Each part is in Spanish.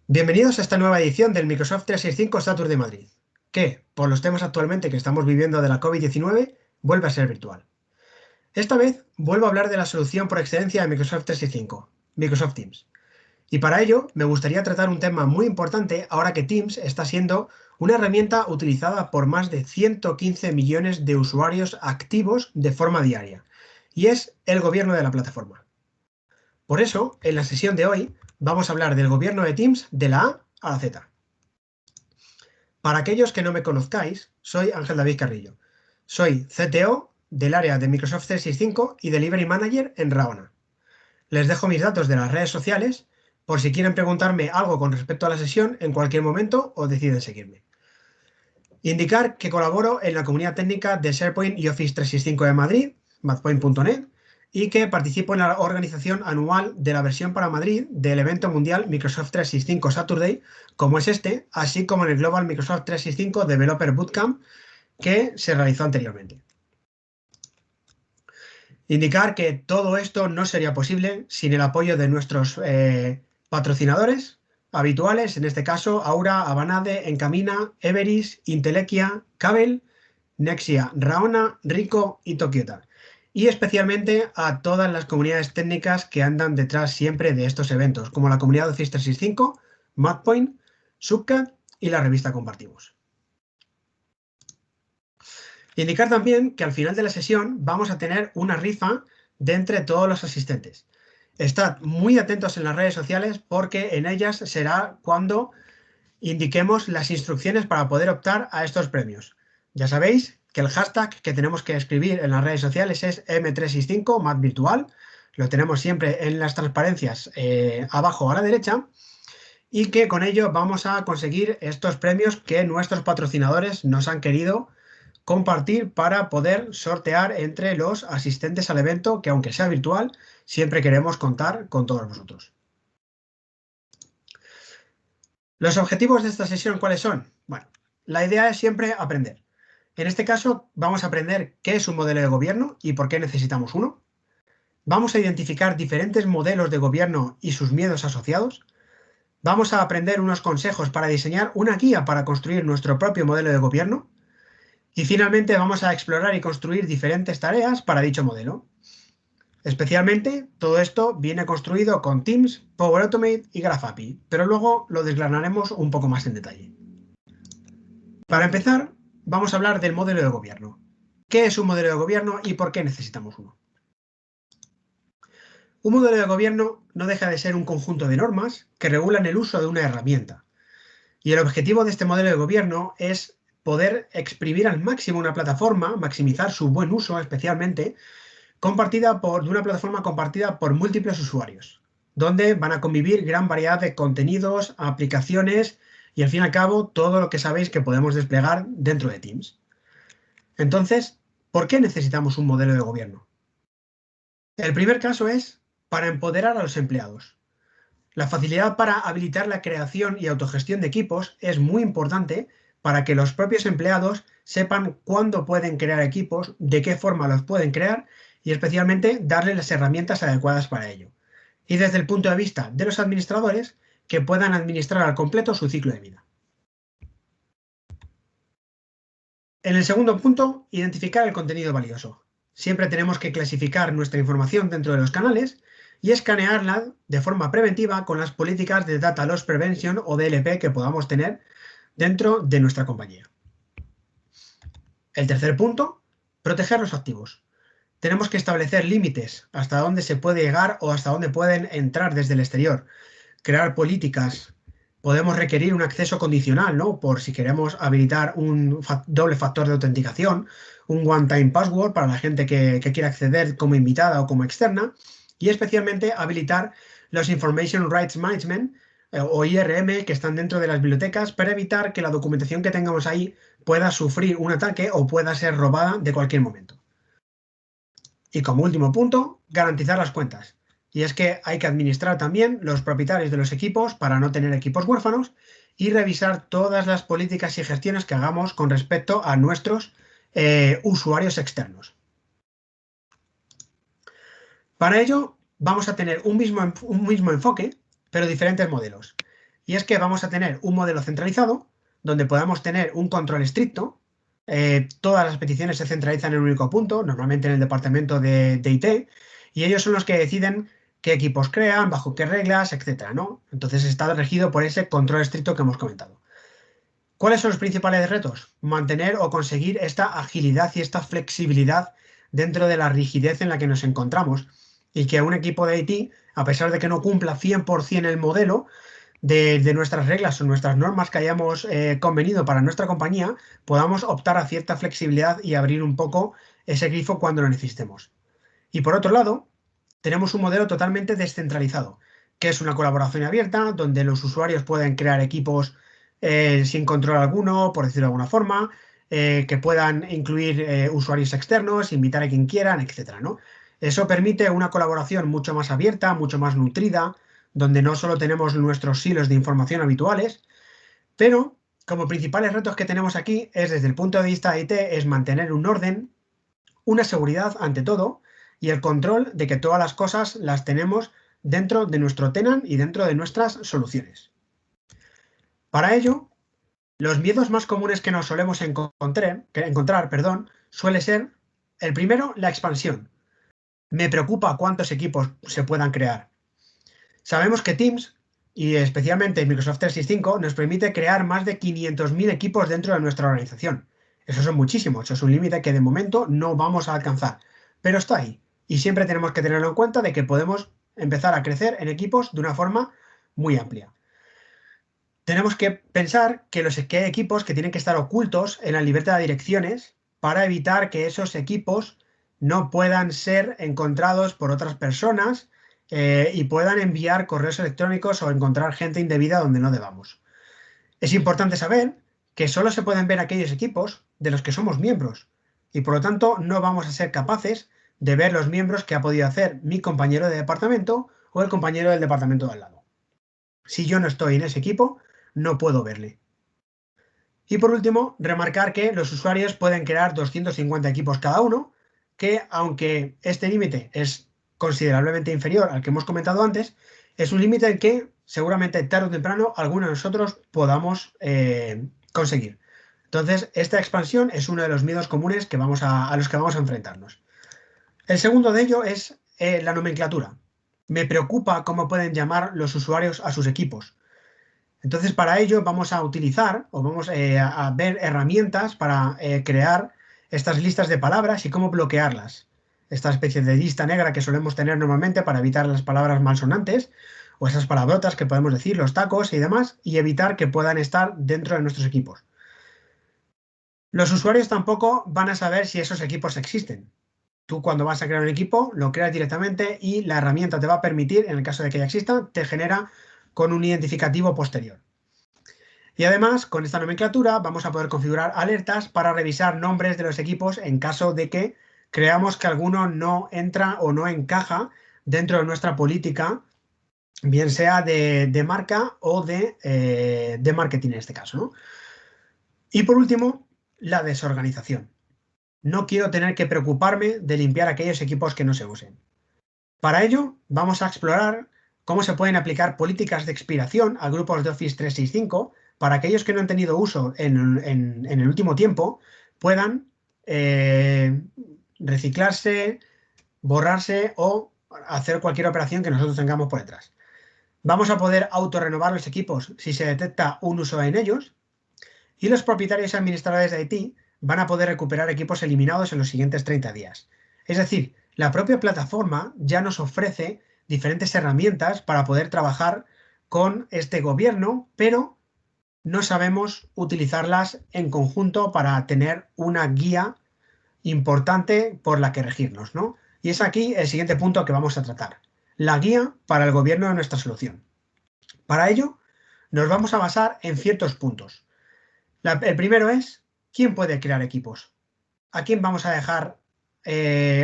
Bienvenidos a esta nueva edición del Microsoft 365 Saturday Madrid, que, por los temas actualmente que estamos viviendo de la COVID-19, vuelve a ser virtual. Esta vez vuelvo a hablar de la solución por excelencia de Microsoft 365, Microsoft Teams. Y para ello me gustaría tratar un tema muy importante ahora que Teams está siendo una herramienta utilizada por más de 115 millones de usuarios activos de forma diaria, y es el gobierno de la plataforma. Por eso, en la sesión de hoy, vamos a hablar del gobierno de Teams de la A a la Z. Para aquellos que no me conozcáis, soy Ángel David Carrillo. Soy CTO del área de Microsoft 365 y Delivery Manager en Rahona. Les dejo mis datos de las redes sociales por si quieren preguntarme algo con respecto a la sesión en cualquier momento o deciden seguirme. Indicar que colaboro en la comunidad técnica de SharePoint y Office 365 de Madrid, madpoint.net, y que participo en la organización anual de la versión para Madrid del evento mundial Microsoft 365 Saturday, como es este, así como en el Global Microsoft 365 Developer Bootcamp que se realizó anteriormente. Indicar que todo esto no sería posible sin el apoyo de nuestros patrocinadores habituales, en este caso Aura, Avanade, Encamina, Everis, Intelequia, Cabel, Nexia, Rahona, Rico y Tokiota. Y especialmente a todas las comunidades técnicas que andan detrás siempre de estos eventos, como la comunidad Office 365, Madpoint, Subcat y la revista Compartimos. Indicar también que al final de la sesión vamos a tener una rifa de entre todos los asistentes. Estad muy atentos en las redes sociales porque en ellas será cuando indiquemos las instrucciones para poder optar a estos premios. Ya sabéis que el hashtag que tenemos que escribir en las redes sociales es M365 MadVirtual. Lo tenemos siempre en las transparencias abajo a la derecha y que con ello vamos a conseguir estos premios que nuestros patrocinadores nos han querido compartir para poder sortear entre los asistentes al evento, que aunque sea virtual, siempre queremos contar con todos vosotros. ¿Los objetivos de esta sesión cuáles son? Bueno, la idea es siempre aprender. En este caso, vamos a aprender qué es un modelo de gobierno y por qué necesitamos uno. Vamos a identificar diferentes modelos de gobierno y sus miedos asociados. Vamos a aprender unos consejos para diseñar una guía para construir nuestro propio modelo de gobierno. Y finalmente vamos a explorar y construir diferentes tareas para dicho modelo. Especialmente, todo esto viene construido con Teams, Power Automate y Graph API, pero luego lo desgranaremos un poco más en detalle. Para empezar, vamos a hablar del modelo de gobierno. ¿Qué es un modelo de gobierno y por qué necesitamos uno? Un modelo de gobierno no deja de ser un conjunto de normas que regulan el uso de una herramienta. Y el objetivo de este modelo de gobierno es poder exprimir al máximo una plataforma, maximizar su buen uso especialmente, de una plataforma compartida por múltiples usuarios, donde van a convivir gran variedad de contenidos, aplicaciones y al fin y al cabo todo lo que sabéis que podemos desplegar dentro de Teams. Entonces, ¿por qué necesitamos un modelo de gobierno? El primer caso es para empoderar a los empleados. La facilidad para habilitar la creación y autogestión de equipos es muy importante para que los propios empleados sepan cuándo pueden crear equipos, de qué forma los pueden crear y especialmente darles las herramientas adecuadas para ello. Y desde el punto de vista de los administradores, que puedan administrar al completo su ciclo de vida. En el segundo punto, identificar el contenido valioso. Siempre tenemos que clasificar nuestra información dentro de los canales y escanearla de forma preventiva con las políticas de Data Loss Prevention o DLP que podamos tener dentro de nuestra compañía. El tercer punto, proteger los activos. Tenemos que establecer límites hasta dónde se puede llegar o hasta dónde pueden entrar desde el exterior. Crear políticas. Podemos requerir un acceso condicional, ¿no? Por si queremos habilitar un doble factor de autenticación, un one-time password para la gente que quiera acceder como invitada o como externa, y especialmente habilitar los Information Rights Management o IRM que están dentro de las bibliotecas para evitar que la documentación que tengamos ahí pueda sufrir un ataque o pueda ser robada de cualquier momento. Y como último punto, garantizar las cuentas. Y es que hay que administrar también los propietarios de los equipos para no tener equipos huérfanos y revisar todas las políticas y gestiones que hagamos con respecto a nuestros usuarios externos. Para ello vamos a tener un mismo enfoque, pero diferentes modelos. Y es que vamos a tener un modelo centralizado, donde podamos tener un control estricto. Todas las peticiones se centralizan en un único punto, normalmente en el departamento de IT, y ellos son los que deciden qué equipos crean, bajo qué reglas, etcétera, ¿no? Entonces está regido por ese control estricto que hemos comentado. ¿Cuáles son los principales retos? Mantener o conseguir esta agilidad y esta flexibilidad dentro de la rigidez en la que nos encontramos, y que un equipo de IT, a pesar de que no cumpla 100% el modelo de nuestras reglas o nuestras normas que hayamos convenido para nuestra compañía, podamos optar a cierta flexibilidad y abrir un poco ese grifo cuando lo necesitemos. Y por otro lado, tenemos un modelo totalmente descentralizado, que es una colaboración abierta, donde los usuarios pueden crear equipos sin control alguno, por decirlo de alguna forma, que puedan incluir usuarios externos, invitar a quien quieran, etcétera, ¿no? Eso permite una colaboración mucho más abierta, mucho más nutrida, donde no solo tenemos nuestros silos de información habituales, pero como principales retos que tenemos aquí es, desde el punto de vista de IT, es mantener un orden, una seguridad ante todo, y el control de que todas las cosas las tenemos dentro de nuestro tenant y dentro de nuestras soluciones. Para ello, los miedos más comunes que nos solemos encontrar, suele ser, el primero, la expansión. Me preocupa cuántos equipos se puedan crear. Sabemos que Teams, y especialmente Microsoft 365, nos permite crear más de 500.000 equipos dentro de nuestra organización. Esos son muchísimos, eso es un límite que de momento no vamos a alcanzar, pero está ahí. Y siempre tenemos que tenerlo en cuenta de que podemos empezar a crecer en equipos de una forma muy amplia. Tenemos que pensar que hay equipos que tienen que estar ocultos en la libreta de direcciones para evitar que esos equipos no puedan ser encontrados por otras personas y puedan enviar correos electrónicos o encontrar gente indebida donde no debamos. Es importante saber que solo se pueden ver aquellos equipos de los que somos miembros, y por lo tanto no vamos a ser capaces de ver los miembros que ha podido hacer mi compañero de departamento o el compañero del departamento de al lado. Si yo no estoy en ese equipo, no puedo verle. Y por último, remarcar que los usuarios pueden crear 250 equipos cada uno, que aunque este límite es considerablemente inferior al que hemos comentado antes, es un límite en que seguramente tarde o temprano alguno de nosotros podamos conseguir. Entonces, esta expansión es uno de los miedos comunes que a los que vamos a enfrentarnos. El segundo de ello es la nomenclatura. Me preocupa cómo pueden llamar los usuarios a sus equipos. Entonces, para ello vamos a utilizar o vamos a ver herramientas para crear estas listas de palabras y cómo bloquearlas. Esta especie de lista negra que solemos tener normalmente para evitar las palabras malsonantes o esas palabrotas que podemos decir, los tacos y demás, y evitar que puedan estar dentro de nuestros equipos. Los usuarios tampoco van a saber si esos equipos existen. Tú, cuando vas a crear un equipo, lo creas directamente y la herramienta te va a permitir, en el caso de que ya exista, te genera con un identificativo posterior. Y además, con esta nomenclatura vamos a poder configurar alertas para revisar nombres de los equipos en caso de que creamos que alguno no entra o no encaja dentro de nuestra política, bien sea de marca o de marketing en este caso, ¿no? Y por último, la desorganización. No quiero tener que preocuparme de limpiar aquellos equipos que no se usen. Para ello, vamos a explorar cómo se pueden aplicar políticas de expiración a grupos de Office 365 para aquellos que no han tenido uso en el último tiempo puedan reciclarse, borrarse o hacer cualquier operación que nosotros tengamos por detrás. Vamos a poder autorrenovar los equipos si se detecta un uso en ellos, y los propietarios y administradores de IT van a poder recuperar equipos eliminados en los siguientes 30 días. Es decir, la propia plataforma ya nos ofrece diferentes herramientas para poder trabajar con este gobierno, pero no sabemos utilizarlas en conjunto para tener una guía importante por la que regirnos, ¿no? Y es aquí el siguiente punto que vamos a tratar: la guía para el gobierno de nuestra solución. Para ello, nos vamos a basar en ciertos puntos. El primero es: ¿quién puede crear equipos? ¿A quién vamos a dejar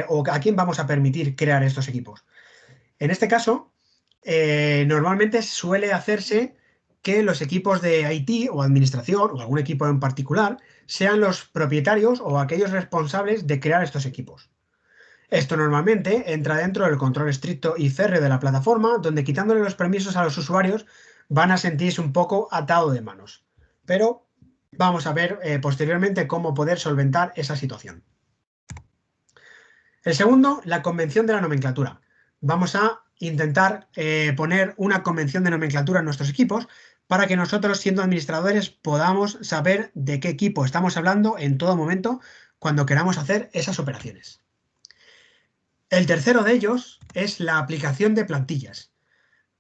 o a quién vamos a permitir crear estos equipos? En este caso, normalmente suele hacerse que los equipos de IT o administración o algún equipo en particular sean los propietarios o aquellos responsables de crear estos equipos. Esto normalmente entra dentro del control estricto y férreo de la plataforma, donde quitándole los permisos a los usuarios van a sentirse un poco atado de manos. Pero vamos a ver posteriormente cómo poder solventar esa situación. El segundo, la convención de la nomenclatura. Vamos a intentar poner una convención de nomenclatura en nuestros equipos para que nosotros, siendo administradores, podamos saber de qué equipo estamos hablando en todo momento cuando queramos hacer esas operaciones. El tercero de ellos es la aplicación de plantillas.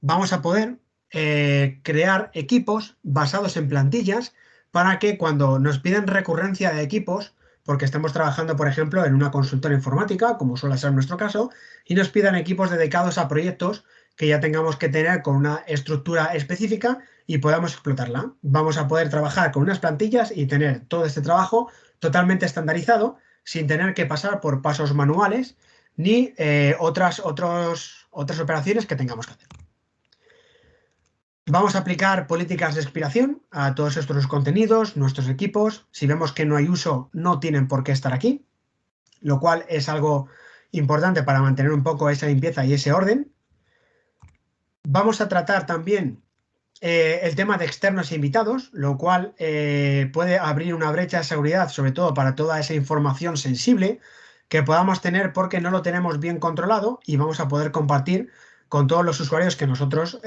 Vamos a poder crear equipos basados en plantillas para que cuando nos piden recurrencia de equipos, porque estemos trabajando, por ejemplo, en una consultora informática, como suele ser nuestro caso, y nos pidan equipos dedicados a proyectos que ya tengamos que tener con una estructura específica y podamos explotarla. Vamos a poder trabajar con unas plantillas y tener todo este trabajo totalmente estandarizado, sin tener que pasar por pasos manuales ni otras operaciones que tengamos que hacer. Vamos a aplicar políticas de expiración a todos estos contenidos, nuestros equipos. Si vemos que no hay uso, no tienen por qué estar aquí, lo cual es algo importante para mantener un poco esa limpieza y ese orden. Vamos a tratar también el tema de externos e invitados, lo cual puede abrir una brecha de seguridad, sobre todo para toda esa información sensible que podamos tener porque no lo tenemos bien controlado y vamos a poder compartir con todos los usuarios que nosotros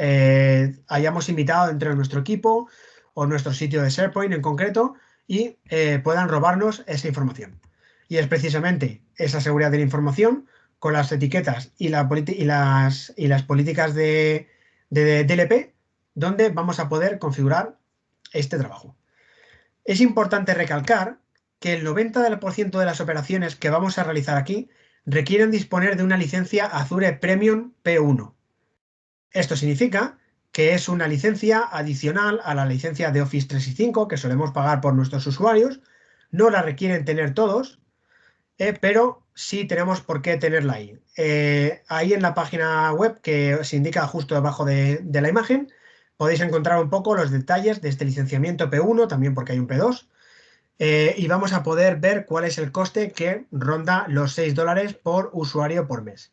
hayamos invitado dentro de nuestro equipo o nuestro sitio de SharePoint en concreto y puedan robarnos esa información. Y es precisamente esa seguridad de la información con las etiquetas y las políticas de DLP donde vamos a poder configurar este trabajo. Es importante recalcar que el 90% de las operaciones que vamos a realizar aquí requieren disponer de una licencia Azure Premium P1. Esto significa que es una licencia adicional a la licencia de Office 365 que solemos pagar por nuestros usuarios. No la requieren tener todos, pero sí tenemos por qué tenerla ahí. Ahí en la página web que se indica justo debajo de la imagen, podéis encontrar un poco los detalles de este licenciamiento P1, también porque hay un P2, y vamos a poder ver cuál es el coste que ronda los $6 por usuario por mes.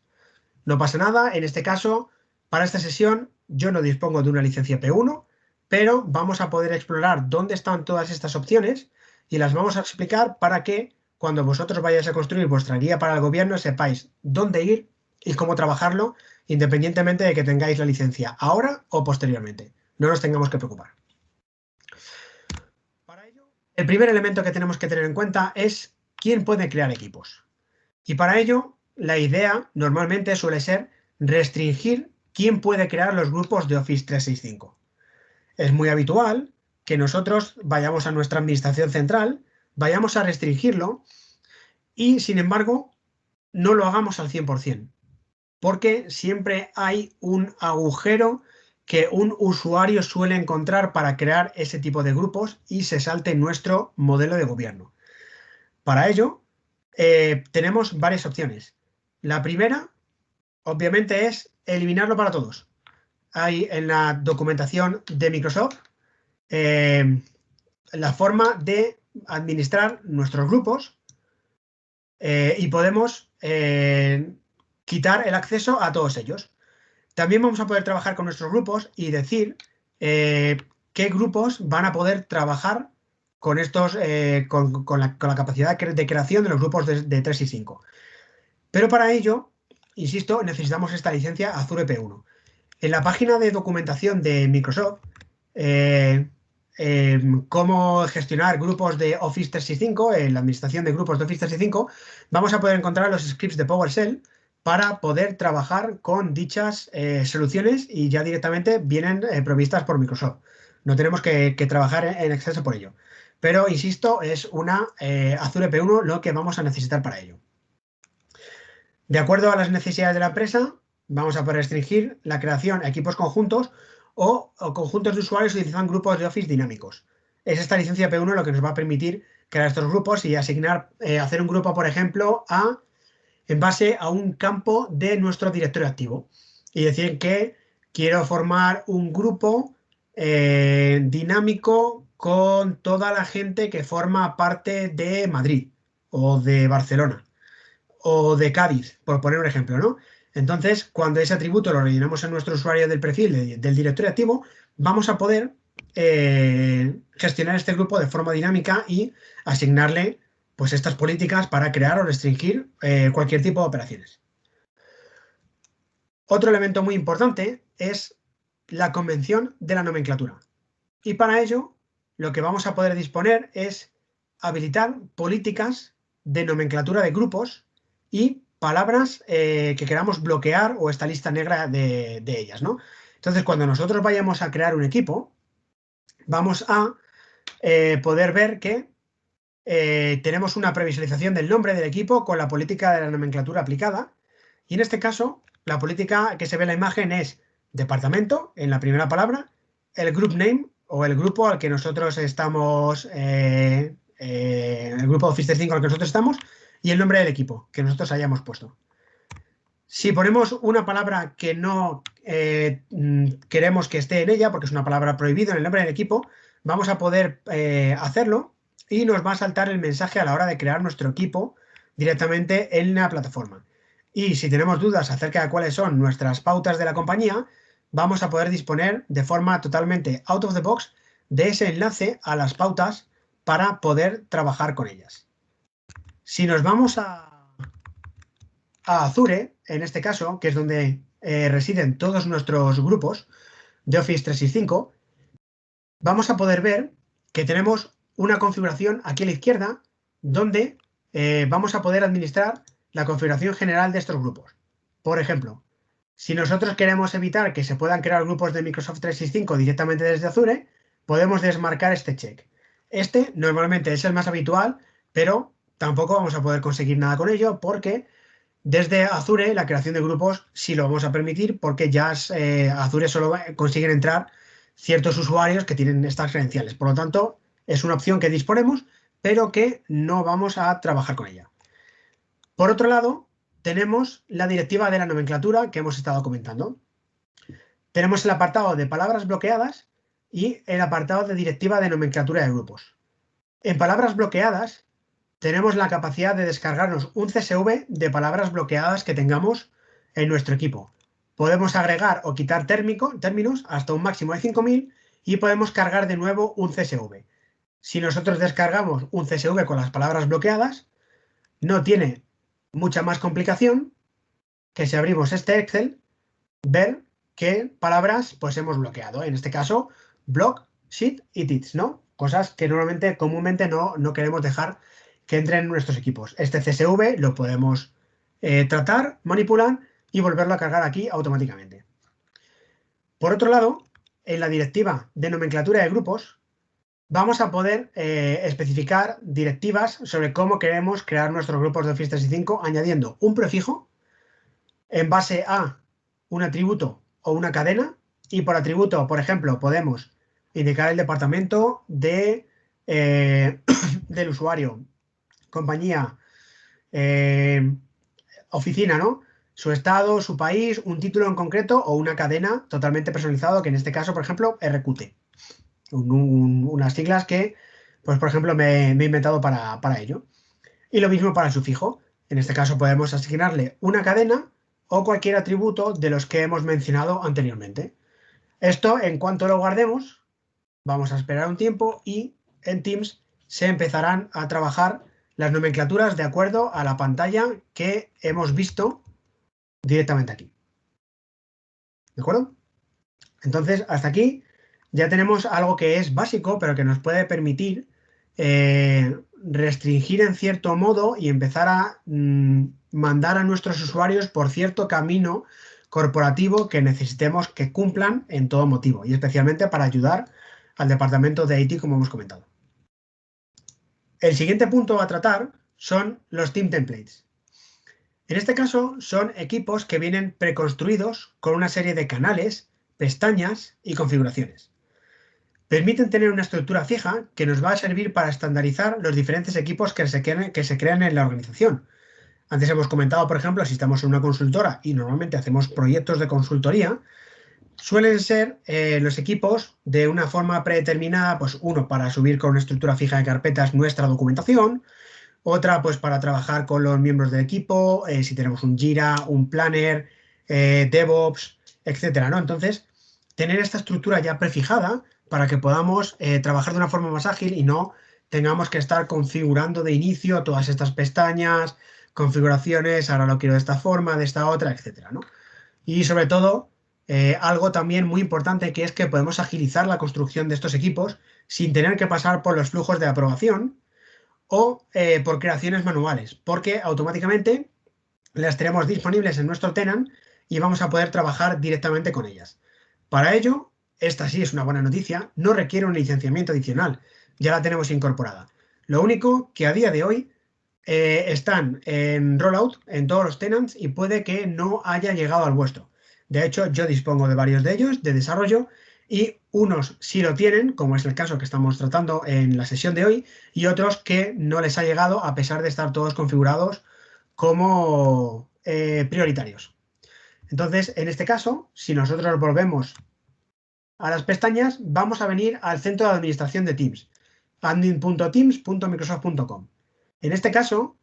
No pasa nada, en este caso, para esta sesión yo no dispongo de una licencia P1, pero vamos a poder explorar dónde están todas estas opciones y las vamos a explicar para que cuando vosotros vayáis a construir vuestra guía para el gobierno sepáis dónde ir y cómo trabajarlo, independientemente de que tengáis la licencia ahora o posteriormente. No nos tengamos que preocupar. Para ello, el primer elemento que tenemos que tener en cuenta es quién puede crear equipos. Y para ello, la idea normalmente suele ser restringir quién puede crear los grupos de Office 365. Es muy habitual que nosotros vayamos a nuestra administración central, vayamos a restringirlo y, sin embargo, no lo hagamos al 100%, porque siempre hay un agujero que un usuario suele encontrar para crear ese tipo de grupos y se salte nuestro modelo de gobierno. Para ello, tenemos varias opciones. La primera, obviamente, es eliminarlo para todos. Hay en la documentación de Microsoft la forma de administrar nuestros grupos y podemos quitar el acceso a todos ellos. También vamos a poder trabajar con nuestros grupos y decir qué grupos van a poder trabajar con estos, con la capacidad de creación de los grupos de 3 y 5. Pero para ello, insisto, necesitamos esta licencia Azure P1. En la página de documentación de Microsoft, cómo gestionar grupos de Office 365, en la administración de grupos de Office 365, vamos a poder encontrar los scripts de PowerShell para poder trabajar con dichas soluciones y ya directamente vienen provistas por Microsoft. No tenemos que trabajar en exceso por ello. Pero, insisto, es una Azure P1 lo que vamos a necesitar para ello. De acuerdo a las necesidades de la empresa, vamos a poder restringir la creación de equipos conjuntos o conjuntos de usuarios que utilizan grupos de Office dinámicos. Es esta licencia P1 lo que nos va a permitir crear estos grupos y asignar, hacer un grupo, por ejemplo, en base a un campo de nuestro directorio activo. Y decir que quiero formar un grupo dinámico con toda la gente que forma parte de Madrid o de Barcelona o de Cádiz, por poner un ejemplo, ¿no? Entonces, cuando ese atributo lo rellenamos en nuestro usuario del perfil del directorio activo, vamos a poder gestionar este grupo de forma dinámica y asignarle pues estas políticas para crear o restringir cualquier tipo de operaciones. Otro elemento muy importante es la convención de la nomenclatura. Y para ello, lo que vamos a poder disponer es habilitar políticas de nomenclatura de grupos y palabras que queramos bloquear o esta lista negra de ellas, ¿no? Entonces, cuando nosotros vayamos a crear un equipo, vamos a poder ver que tenemos una previsualización del nombre del equipo con la política de la nomenclatura aplicada. Y en este caso, la política que se ve en la imagen es departamento, en la primera palabra, el group name o el grupo al que nosotros estamos, el grupo Office 365 al que nosotros estamos, y el nombre del equipo que nosotros hayamos puesto. Si ponemos una palabra que no queremos que esté en ella, porque es una palabra prohibida en el nombre del equipo, vamos a poder hacerlo y nos va a saltar el mensaje a la hora de crear nuestro equipo directamente en la plataforma. Y si tenemos dudas acerca de cuáles son nuestras pautas de la compañía, vamos a poder disponer de forma totalmente out of the box de ese enlace a las pautas para poder trabajar con ellas. Si nos vamos a Azure, en este caso, que es donde residen todos nuestros grupos de Office 365, vamos a poder ver que tenemos una configuración aquí a la izquierda donde vamos a poder administrar la configuración general de estos grupos. Por ejemplo, si nosotros queremos evitar que se puedan crear grupos de Microsoft 365 directamente desde Azure, podemos desmarcar este check. Este normalmente es el más habitual, pero tampoco vamos a poder conseguir nada con ello porque desde Azure la creación de grupos sí lo vamos a permitir porque ya Azure solo consiguen entrar ciertos usuarios que tienen estas credenciales. Por lo tanto, es una opción que disponemos, pero que no vamos a trabajar con ella. Por otro lado, tenemos la directiva de la nomenclatura que hemos estado comentando. Tenemos el apartado de palabras bloqueadas y el apartado de directiva de nomenclatura de grupos. En palabras bloqueadas, tenemos la capacidad de descargarnos un CSV de palabras bloqueadas que tengamos en nuestro equipo. Podemos agregar o quitar términos hasta un máximo de 5000 y podemos cargar de nuevo un CSV. Si nosotros descargamos un CSV con las palabras bloqueadas, no tiene mucha más complicación que si abrimos este Excel, ver qué palabras pues hemos bloqueado. En este caso, block, sheet y tits, ¿no? Cosas que comúnmente no queremos dejar que entren en nuestros equipos. Este CSV lo podemos tratar, manipular y volverlo a cargar aquí automáticamente. Por otro lado, en la directiva de nomenclatura de grupos, vamos a poder especificar directivas sobre cómo queremos crear nuestros grupos de Office 365 añadiendo un prefijo en base a un atributo o una cadena. Y por atributo, por ejemplo, podemos indicar el departamento del usuario, compañía, oficina, ¿no? Su estado, su país, un título en concreto o una cadena totalmente personalizado, que en este caso, por ejemplo, RQT. Unas siglas que, pues, por ejemplo, me he inventado para ello. Y lo mismo para el sufijo. En este caso podemos asignarle una cadena o cualquier atributo de los que hemos mencionado anteriormente. Esto, en cuanto lo guardemos, vamos a esperar un tiempo y en Teams se empezarán a trabajar las nomenclaturas de acuerdo a la pantalla que hemos visto directamente aquí. ¿De acuerdo? Entonces, hasta aquí ya tenemos algo que es básico, pero que nos puede permitir restringir en cierto modo y empezar a mandar a nuestros usuarios por cierto camino corporativo que necesitemos que cumplan en todo motivo y especialmente para ayudar al departamento de IT, como hemos comentado. El siguiente punto a tratar son los Team Templates. En este caso son equipos que vienen preconstruidos con una serie de canales, pestañas y configuraciones. Permiten tener una estructura fija que nos va a servir para estandarizar los diferentes equipos que se crean en la organización. Antes hemos comentado, por ejemplo, si estamos en una consultora y normalmente hacemos proyectos de consultoría, suelen ser los equipos de una forma predeterminada, pues uno para subir con una estructura fija de carpetas nuestra documentación, otra pues para trabajar con los miembros del equipo, si tenemos un Jira, un Planner, DevOps, etcétera, ¿no? Entonces, tener esta estructura ya prefijada para que podamos trabajar de una forma más ágil y no tengamos que estar configurando de inicio todas estas pestañas, configuraciones, ahora lo quiero de esta forma, de esta otra, etcétera, ¿no? Y sobre todo, algo también muy importante que es que podemos agilizar la construcción de estos equipos sin tener que pasar por los flujos de aprobación o por creaciones manuales, porque automáticamente las tenemos disponibles en nuestro tenant y vamos a poder trabajar directamente con ellas. Para ello, esta sí es una buena noticia, no requiere un licenciamiento adicional, ya la tenemos incorporada. Lo único que a día de hoy están en rollout en todos los tenants y puede que no haya llegado al vuestro. De hecho, yo dispongo de varios de ellos de desarrollo y unos sí lo tienen, como es el caso que estamos tratando en la sesión de hoy, y otros que no les ha llegado a pesar de estar todos configurados como prioritarios. Entonces, en este caso, si nosotros volvemos a las pestañas, vamos a venir al centro de administración de Teams, admin.teams.microsoft.com. En este caso,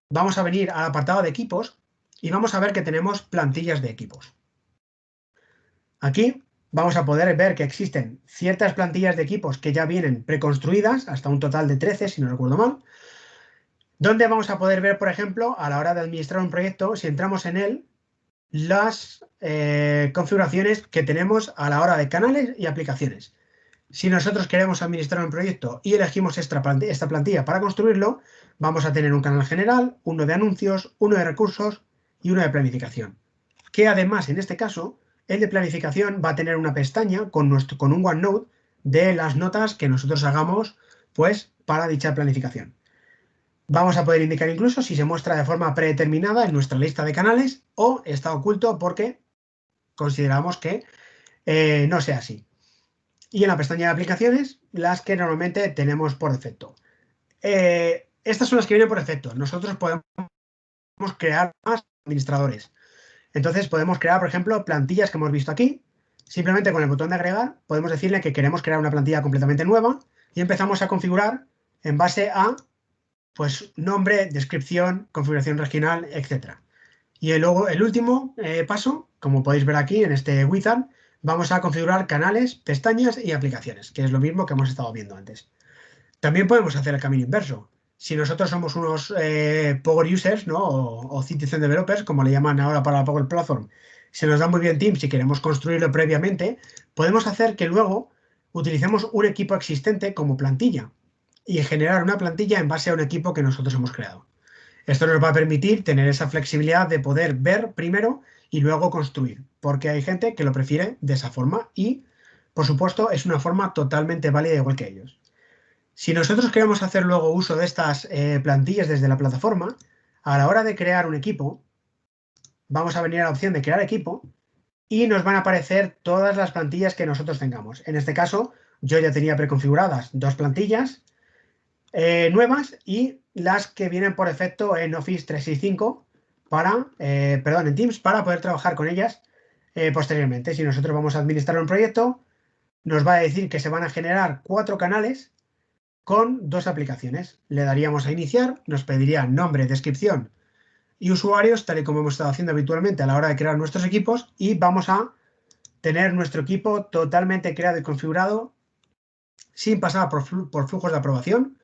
vamos a venir al apartado de equipos y vamos a ver que tenemos plantillas de equipos. Aquí vamos a poder ver que existen ciertas plantillas de equipos que ya vienen preconstruidas, hasta un total de 13, si no recuerdo mal, donde vamos a poder ver, por ejemplo, a la hora de administrar un proyecto, si entramos en él, las configuraciones que tenemos a la hora de canales y aplicaciones. Si nosotros queremos administrar un proyecto y elegimos esta plantilla para construirlo, vamos a tener un canal general, uno de anuncios, uno de recursos y uno de planificación. Que además, en este caso, el de planificación va a tener una pestaña con un OneNote de las notas que nosotros hagamos pues, para dicha planificación. Vamos a poder indicar incluso si se muestra de forma predeterminada en nuestra lista de canales o está oculto porque consideramos que no sea así. Y en la pestaña de aplicaciones, las que normalmente tenemos por defecto. Estas son las que vienen por defecto. Nosotros podemos crear más administradores. Entonces podemos crear, por ejemplo, plantillas que hemos visto aquí. Simplemente con el botón de agregar podemos decirle que queremos crear una plantilla completamente nueva y empezamos a configurar en base a pues nombre, descripción, configuración regional, etc. Y luego el último paso, como podéis ver aquí en este wizard, vamos a configurar canales, pestañas y aplicaciones, que es lo mismo que hemos estado viendo antes. También podemos hacer el camino inverso. Si nosotros somos unos Power Users, ¿no? o Citizen Developers, como le llaman ahora para la Power Platform, se nos da muy bien Teams y queremos construirlo previamente, podemos hacer que luego utilicemos un equipo existente como plantilla y generar una plantilla en base a un equipo que nosotros hemos creado. Esto nos va a permitir tener esa flexibilidad de poder ver primero y luego construir, porque hay gente que lo prefiere de esa forma y, por supuesto, es una forma totalmente válida igual que ellos. Si nosotros queremos hacer luego uso de estas plantillas desde la plataforma, a la hora de crear un equipo, vamos a venir a la opción de crear equipo y nos van a aparecer todas las plantillas que nosotros tengamos. En este caso, yo ya tenía preconfiguradas 2 plantillas nuevas y las que vienen por defecto en Office 365 en Teams para poder trabajar con ellas posteriormente. Si nosotros vamos a administrar un proyecto, nos va a decir que se van a generar 4 canales con 2 aplicaciones. Le daríamos a iniciar, nos pediría nombre, descripción y usuarios, tal y como hemos estado haciendo habitualmente a la hora de crear nuestros equipos, y vamos a tener nuestro equipo totalmente creado y configurado sin pasar por flujos de aprobación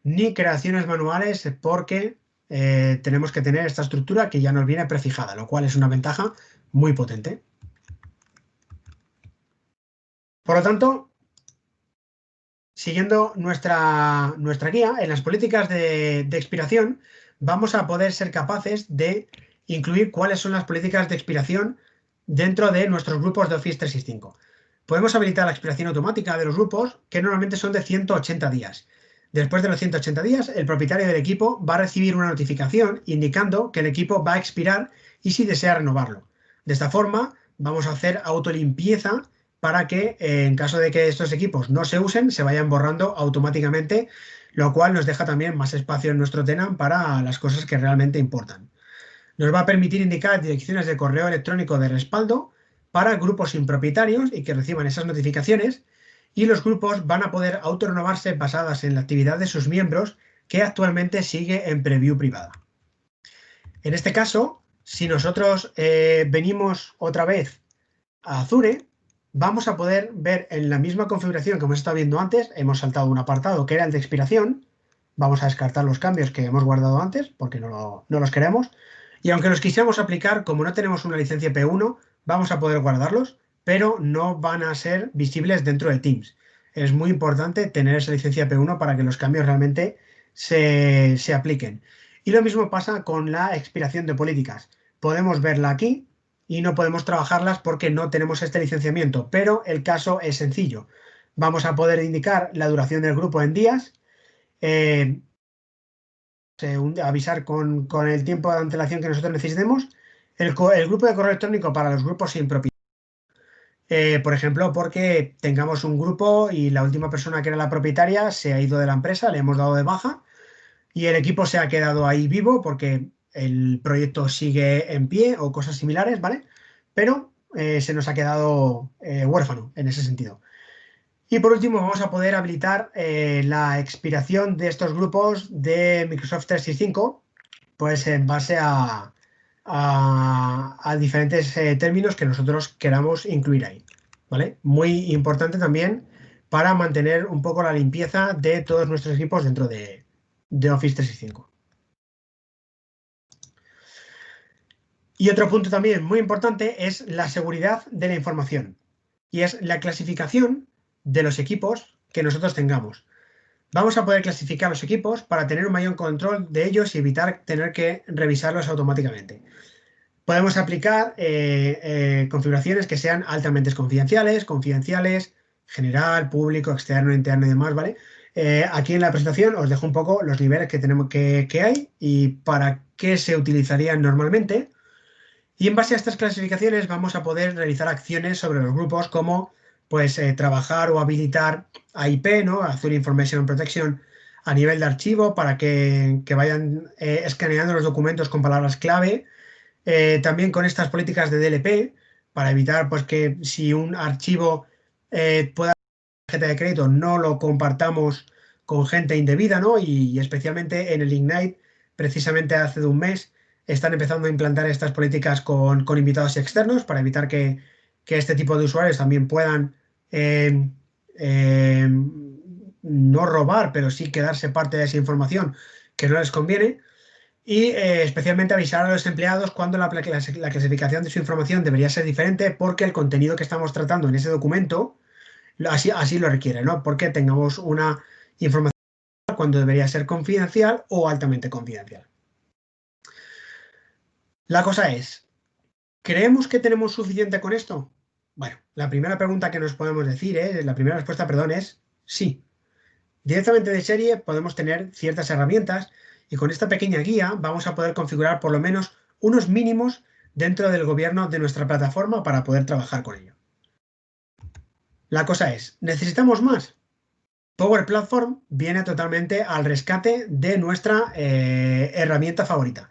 ni creaciones manuales, porque tenemos que tener esta estructura que ya nos viene prefijada, lo cual es una ventaja muy potente. Por lo tanto, siguiendo nuestra guía, en las políticas de expiración vamos a poder ser capaces de incluir cuáles son las políticas de expiración dentro de nuestros grupos de Office 365. Podemos habilitar la expiración automática de los grupos, que normalmente son de 180 días. Después de los 180 días, el propietario del equipo va a recibir una notificación indicando que el equipo va a expirar y si desea renovarlo. De esta forma, vamos a hacer autolimpieza para que en caso de que estos equipos no se usen, se vayan borrando automáticamente, lo cual nos deja también más espacio en nuestro tenant para las cosas que realmente importan. Nos va a permitir indicar direcciones de correo electrónico de respaldo para grupos impropietarios y que reciban esas notificaciones, y los grupos van a poder autorrenovarse basadas en la actividad de sus miembros, que actualmente sigue en preview privada. En este caso, si nosotros venimos otra vez a Azure vamos a poder ver en la misma configuración que hemos estado viendo antes, hemos saltado un apartado que era el de expiración. Vamos a descartar los cambios que hemos guardado antes porque no los queremos. Y aunque los quisiéramos aplicar, como no tenemos una licencia P1, vamos a poder guardarlos, pero no van a ser visibles dentro de Teams. Es muy importante tener esa licencia P1 para que los cambios realmente se apliquen. Y lo mismo pasa con la expiración de políticas. Podemos verla aquí y no podemos trabajarlas porque no tenemos este licenciamiento, pero el caso es sencillo. Vamos a poder indicar la duración del grupo en días, eh, avisar con el tiempo de antelación que nosotros necesitemos, el grupo de correo electrónico para los grupos sin propiedad. Por ejemplo, porque tengamos un grupo y la última persona que era la propietaria se ha ido de la empresa, le hemos dado de baja y el equipo se ha quedado ahí vivo porque el proyecto sigue en pie o cosas similares, ¿vale? Pero se nos ha quedado huérfano en ese sentido. Y por último vamos a poder habilitar la expiración de estos grupos de Microsoft 365, pues en base a diferentes términos que nosotros queramos incluir ahí, ¿vale? Muy importante también para mantener un poco la limpieza de todos nuestros equipos dentro de Office 365. Y otro punto también muy importante es la seguridad de la información y es la clasificación de los equipos que nosotros tengamos. Vamos a poder clasificar los equipos para tener un mayor control de ellos y evitar tener que revisarlos automáticamente. Podemos aplicar configuraciones que sean altamente confidenciales, general, público, externo, interno y demás, ¿vale? Aquí en la presentación os dejo un poco los niveles que tenemos que hay y para qué se utilizarían normalmente. Y en base a estas clasificaciones vamos a poder realizar acciones sobre los grupos como pues trabajar o habilitar AIP, ¿no? Azure Information Protection a nivel de archivo para que vayan escaneando los documentos con palabras clave. También con estas políticas de DLP para evitar pues que si un archivo pueda tarjeta de crédito no lo compartamos con gente indebida, ¿no? Y especialmente en el Ignite, precisamente hace de un mes, están empezando a implantar estas políticas con invitados externos para evitar que este tipo de usuarios también puedan eh, eh, no robar, pero sí quedarse parte de esa información que no les conviene. Y especialmente avisar a los empleados cuando la clasificación de su información debería ser diferente porque el contenido que estamos tratando en ese documento así lo requiere, ¿no? Porque tengamos una información cuando debería ser confidencial o altamente confidencial. La cosa es, ¿creemos que tenemos suficiente con esto? Bueno, la primera pregunta que nos podemos decir, la primera respuesta, perdón, es sí. Directamente de serie podemos tener ciertas herramientas y con esta pequeña guía vamos a poder configurar por lo menos unos mínimos dentro del gobierno de nuestra plataforma para poder trabajar con ello. La cosa es, ¿necesitamos más? Power Platform viene totalmente al rescate de nuestra herramienta favorita.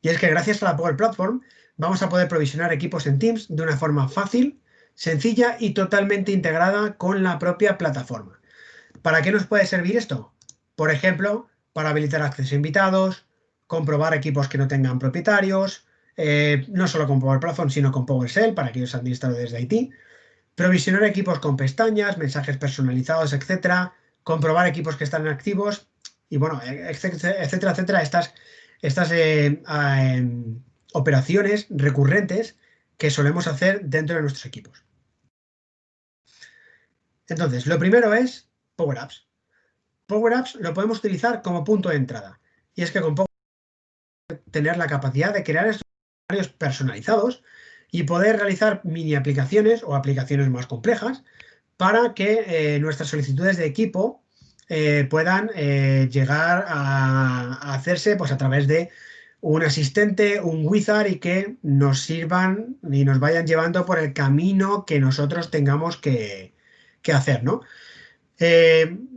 Y es que gracias a la Power Platform vamos a poder provisionar equipos en Teams de una forma fácil, sencilla y totalmente integrada con la propia plataforma. ¿Para qué nos puede servir esto? Por ejemplo, para habilitar acceso a invitados, comprobar equipos que no tengan propietarios, no solo con Power Platform, sino con PowerShell para aquellos administradores de IT, provisionar equipos con pestañas, mensajes personalizados, etcétera, comprobar equipos que están activos y bueno, etcétera, etcétera, estas operaciones recurrentes que solemos hacer dentro de nuestros equipos. Entonces, lo primero es Power Apps. Power Apps lo podemos utilizar como punto de entrada. Y es que con Power Apps tener la capacidad de crear estos usuarios personalizados y poder realizar mini aplicaciones o aplicaciones más complejas para que nuestras solicitudes de equipo puedan llegar a hacerse pues, a través de un asistente, un wizard y que nos sirvan y nos vayan llevando por el camino que nosotros tengamos que hacer, ¿no?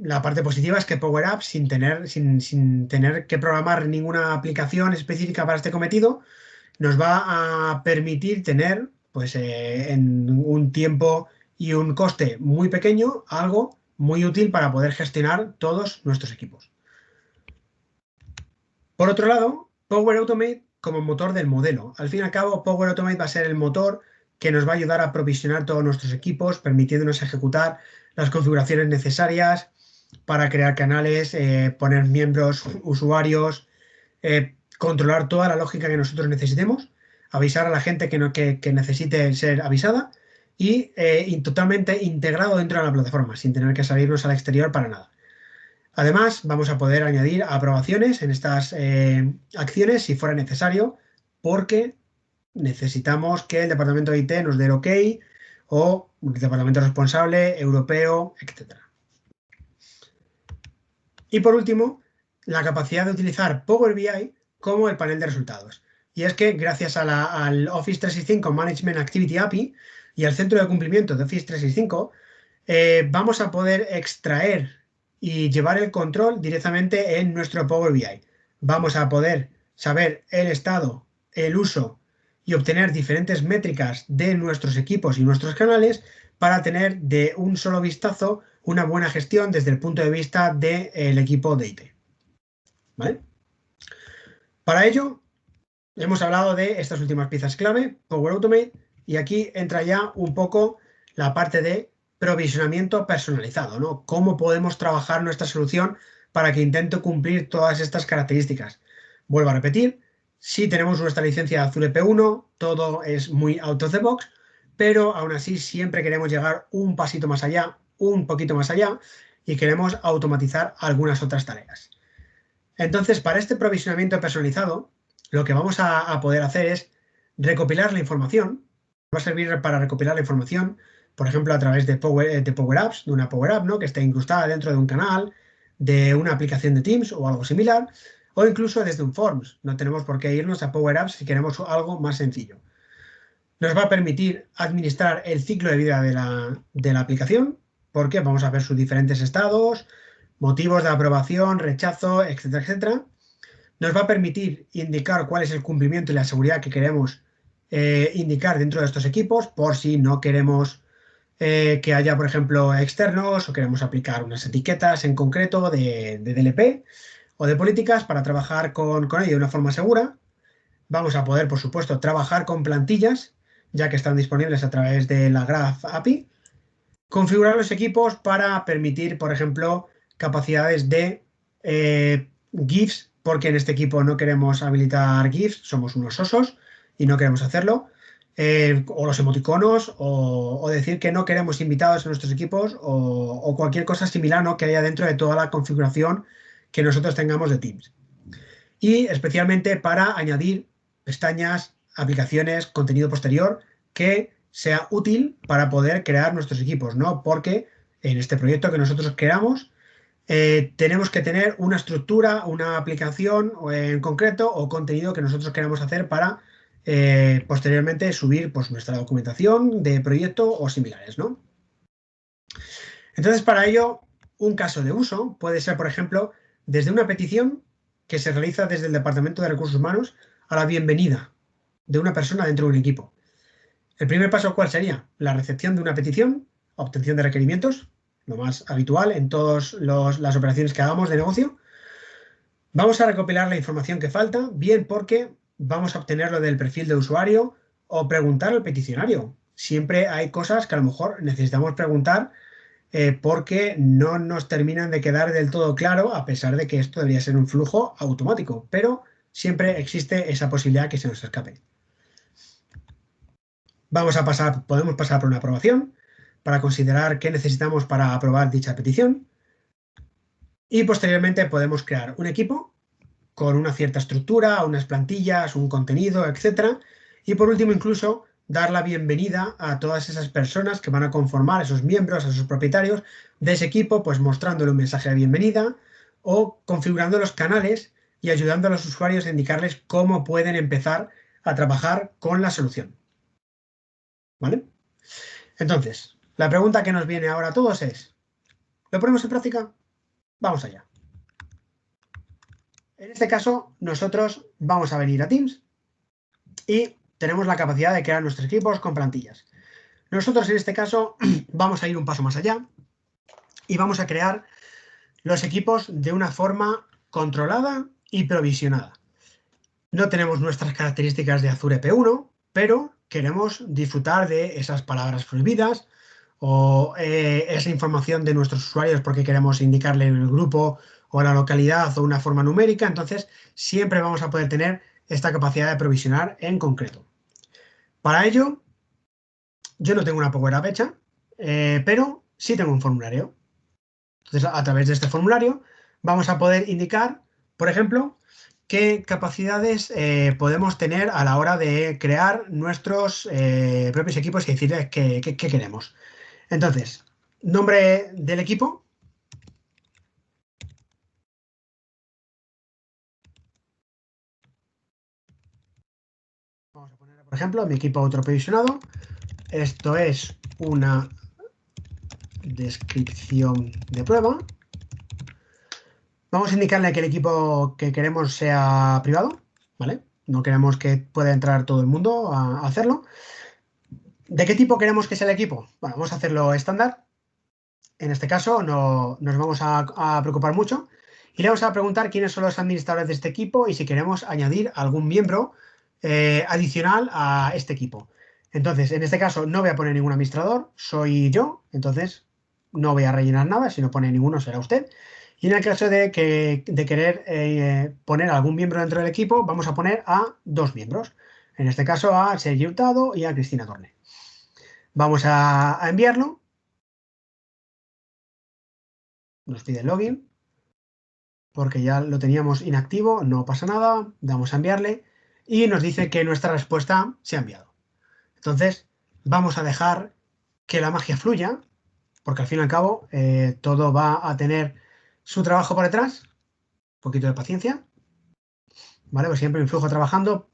La parte positiva es que Power Apps, sin tener que programar ninguna aplicación específica para este cometido, nos va a permitir tener, pues, en un tiempo y un coste muy pequeño, algo muy útil para poder gestionar todos nuestros equipos. Por otro lado, Power Automate como motor del modelo. Al fin y al cabo, Power Automate va a ser el motor que nos va a ayudar a provisionar todos nuestros equipos, permitiéndonos ejecutar las configuraciones necesarias para crear canales, poner miembros, usuarios, controlar toda la lógica que nosotros necesitemos, avisar a la gente que necesite ser avisada y totalmente integrado dentro de la plataforma, sin tener que salirnos al exterior para nada. Además, vamos a poder añadir aprobaciones en estas acciones si fuera necesario, porque necesitamos que el departamento de IT nos dé el OK o el departamento responsable, europeo, etc. Y por último, la capacidad de utilizar Power BI como el panel de resultados. Y es que gracias al Office 365 Management Activity API y al centro de cumplimiento de Office 365, vamos a poder extraer y llevar el control directamente en nuestro Power BI. Vamos a poder saber el estado, el uso y obtener diferentes métricas de nuestros equipos y nuestros canales para tener de un solo vistazo una buena gestión desde el punto de vista del equipo de IT. ¿Vale? Para ello, hemos hablado de estas últimas piezas clave, Power Automate, y aquí entra ya un poco la parte de provisionamiento personalizado, ¿no? Cómo podemos trabajar nuestra solución para que intente cumplir todas estas características. Vuelvo a repetir, si tenemos nuestra licencia Azure P1, todo es muy out of the box, pero aún así siempre queremos llegar un pasito más allá, un poquito más allá, y queremos automatizar algunas otras tareas. Entonces, para este provisionamiento personalizado, lo que vamos a poder hacer es recopilar la información. Va a servir para recopilar la información, por ejemplo, a través de Power Apps, de una Power App, ¿no?, que esté incrustada dentro de un canal, de una aplicación de Teams o algo similar, o incluso desde un Forms. No tenemos por qué irnos a Power Apps si queremos algo más sencillo. Nos va a permitir administrar el ciclo de vida de la aplicación, porque vamos a ver sus diferentes estados, motivos de aprobación, rechazo, etcétera, etcétera. Nos va a permitir indicar cuál es el cumplimiento y la seguridad que queremos indicar dentro de estos equipos, por si no queremos que haya, por ejemplo, externos o queremos aplicar unas etiquetas en concreto de DLP o de políticas para trabajar con ello de una forma segura. Vamos a poder, por supuesto, trabajar con plantillas, ya que están disponibles a través de la Graph API. Configurar los equipos para permitir, por ejemplo, capacidades de GIFs, porque en este equipo no queremos habilitar GIFs, somos unos osos y no queremos hacerlo, o los emoticonos, o decir que no queremos invitados en nuestros equipos, o cualquier cosa similar, ¿no?, que haya dentro de toda la configuración que nosotros tengamos de Teams. Y especialmente para añadir pestañas, aplicaciones, contenido posterior que sea útil para poder crear nuestros equipos, ¿no? Porque en este proyecto que nosotros creamos tenemos que tener una estructura, una aplicación en concreto o contenido que nosotros queramos hacer para posteriormente subir, pues, nuestra documentación de proyecto o similares, ¿no? Entonces, para ello, un caso de uso puede ser, por ejemplo, desde una petición que se realiza desde el Departamento de Recursos Humanos a la bienvenida de una persona dentro de un equipo. El primer paso, ¿cuál sería? La recepción de una petición, obtención de requerimientos, lo más habitual en todas las operaciones que hagamos de negocio. Vamos a recopilar la información que falta, bien porque vamos a obtenerlo del perfil de usuario o preguntar al peticionario. Siempre hay cosas que a lo mejor necesitamos preguntar porque no nos terminan de quedar del todo claro, a pesar de que esto debería ser un flujo automático, pero siempre existe esa posibilidad que se nos escape. Podemos pasar por una aprobación para considerar qué necesitamos para aprobar dicha petición y posteriormente podemos crear un equipo con una cierta estructura, unas plantillas, un contenido, etc. Y por último, incluso dar la bienvenida a todas esas personas que van a conformar, a esos miembros, a esos propietarios de ese equipo, pues mostrándole un mensaje de bienvenida o configurando los canales y ayudando a los usuarios a indicarles cómo pueden empezar a trabajar con la solución. ¿Vale? Entonces, la pregunta que nos viene ahora a todos es, ¿lo ponemos en práctica? Vamos allá. En este caso, nosotros vamos a venir a Teams y tenemos la capacidad de crear nuestros equipos con plantillas. Nosotros en este caso vamos a ir un paso más allá y vamos a crear los equipos de una forma controlada y provisionada. No tenemos nuestras características de Azure P1, pero queremos disfrutar de esas palabras prohibidas o esa información de nuestros usuarios porque queremos indicarle el grupo o la localidad o una forma numérica. Entonces, siempre vamos a poder tener esta capacidad de provisionar en concreto. Para ello, yo no tengo una Power App hecha, pero sí tengo un formulario. Entonces, a través de este formulario vamos a poder indicar, por ejemplo, qué capacidades podemos tener a la hora de crear nuestros propios equipos y decirles qué queremos. Entonces, nombre del equipo. Vamos a poner, por ejemplo, mi equipo autoprovisionado. Esto es una descripción de prueba. Vamos a indicarle que el equipo que queremos sea privado, ¿vale? No queremos que pueda entrar todo el mundo a hacerlo. ¿De qué tipo queremos que sea el equipo? Bueno, vamos a hacerlo estándar. En este caso no nos vamos a preocupar mucho y le vamos a preguntar quiénes son los administradores de este equipo y si queremos añadir algún miembro adicional a este equipo. Entonces, en este caso no voy a poner ningún administrador, soy yo, entonces no voy a rellenar nada, si no pone ninguno será usted. Y en el caso de querer poner algún miembro dentro del equipo, vamos a poner a 2 miembros. En este caso a Sergio Hurtado y a Cristina Torné. Vamos a enviarlo. Nos pide el login, porque ya lo teníamos inactivo, no pasa nada, damos a enviarle y nos dice que nuestra respuesta se ha enviado. Entonces, vamos a dejar que la magia fluya, porque al fin y al cabo todo va a tener su trabajo por detrás. Un poquito de paciencia, ¿vale? Pues siempre mi flujo trabajando.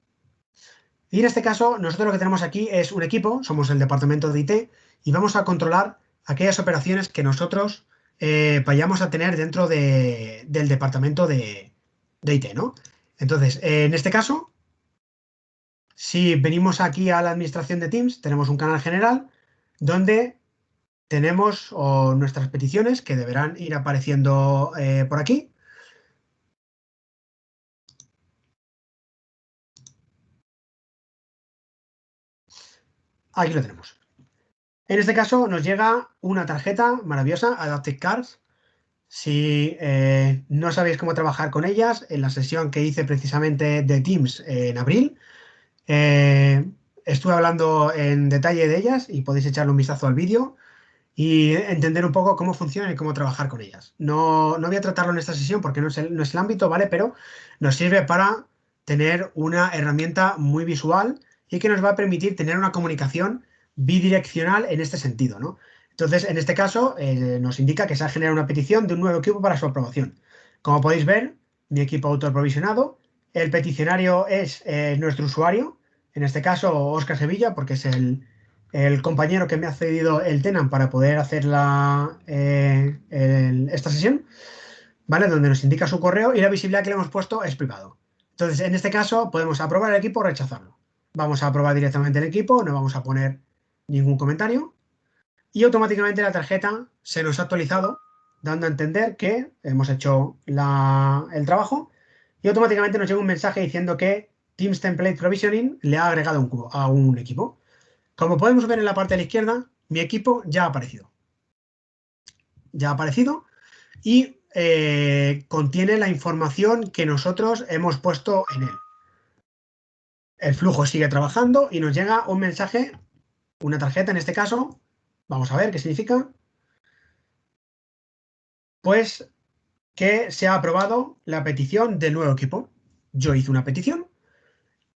Y en este caso, nosotros lo que tenemos aquí es un equipo, somos el departamento de IT y vamos a controlar aquellas operaciones que nosotros vayamos a tener dentro del departamento de IT, ¿no? Entonces, en este caso, si venimos aquí a la administración de Teams, tenemos un canal general donde tenemos nuestras peticiones que deberán ir apareciendo por aquí. Aquí lo tenemos. En este caso nos llega una tarjeta maravillosa, Adaptive Cards. Si no sabéis cómo trabajar con ellas, en la sesión que hice precisamente de Teams en abril, estuve hablando en detalle de ellas y podéis echarle un vistazo al vídeo y entender un poco cómo funcionan y cómo trabajar con ellas. No voy a tratarlo en esta sesión porque no es el ámbito, ¿vale? Pero nos sirve para tener una herramienta muy visual y que nos va a permitir tener una comunicación bidireccional en este sentido, ¿no? Entonces, en este caso, nos indica que se ha generado una petición de un nuevo equipo para su aprobación. Como podéis ver, mi equipo autoprovisionado, el peticionario es nuestro usuario, en este caso Óscar Sevilla, porque es el compañero que me ha cedido el Tenant para poder hacer esta sesión, ¿vale? Donde nos indica su correo y la visibilidad que le hemos puesto es privado. Entonces, en este caso, podemos aprobar el equipo o rechazarlo. Vamos a aprobar directamente el equipo, no vamos a poner ningún comentario y automáticamente la tarjeta se nos ha actualizado, dando a entender que hemos hecho el trabajo y automáticamente nos llega un mensaje diciendo que Teams Template Provisioning le ha agregado a un equipo. Como podemos ver en la parte de la izquierda, mi equipo ya ha aparecido. Ya ha aparecido y contiene la información que nosotros hemos puesto en él. El flujo sigue trabajando y nos llega un mensaje, una tarjeta en este caso. Vamos a ver qué significa. Pues que se ha aprobado la petición del nuevo equipo. Yo hice una petición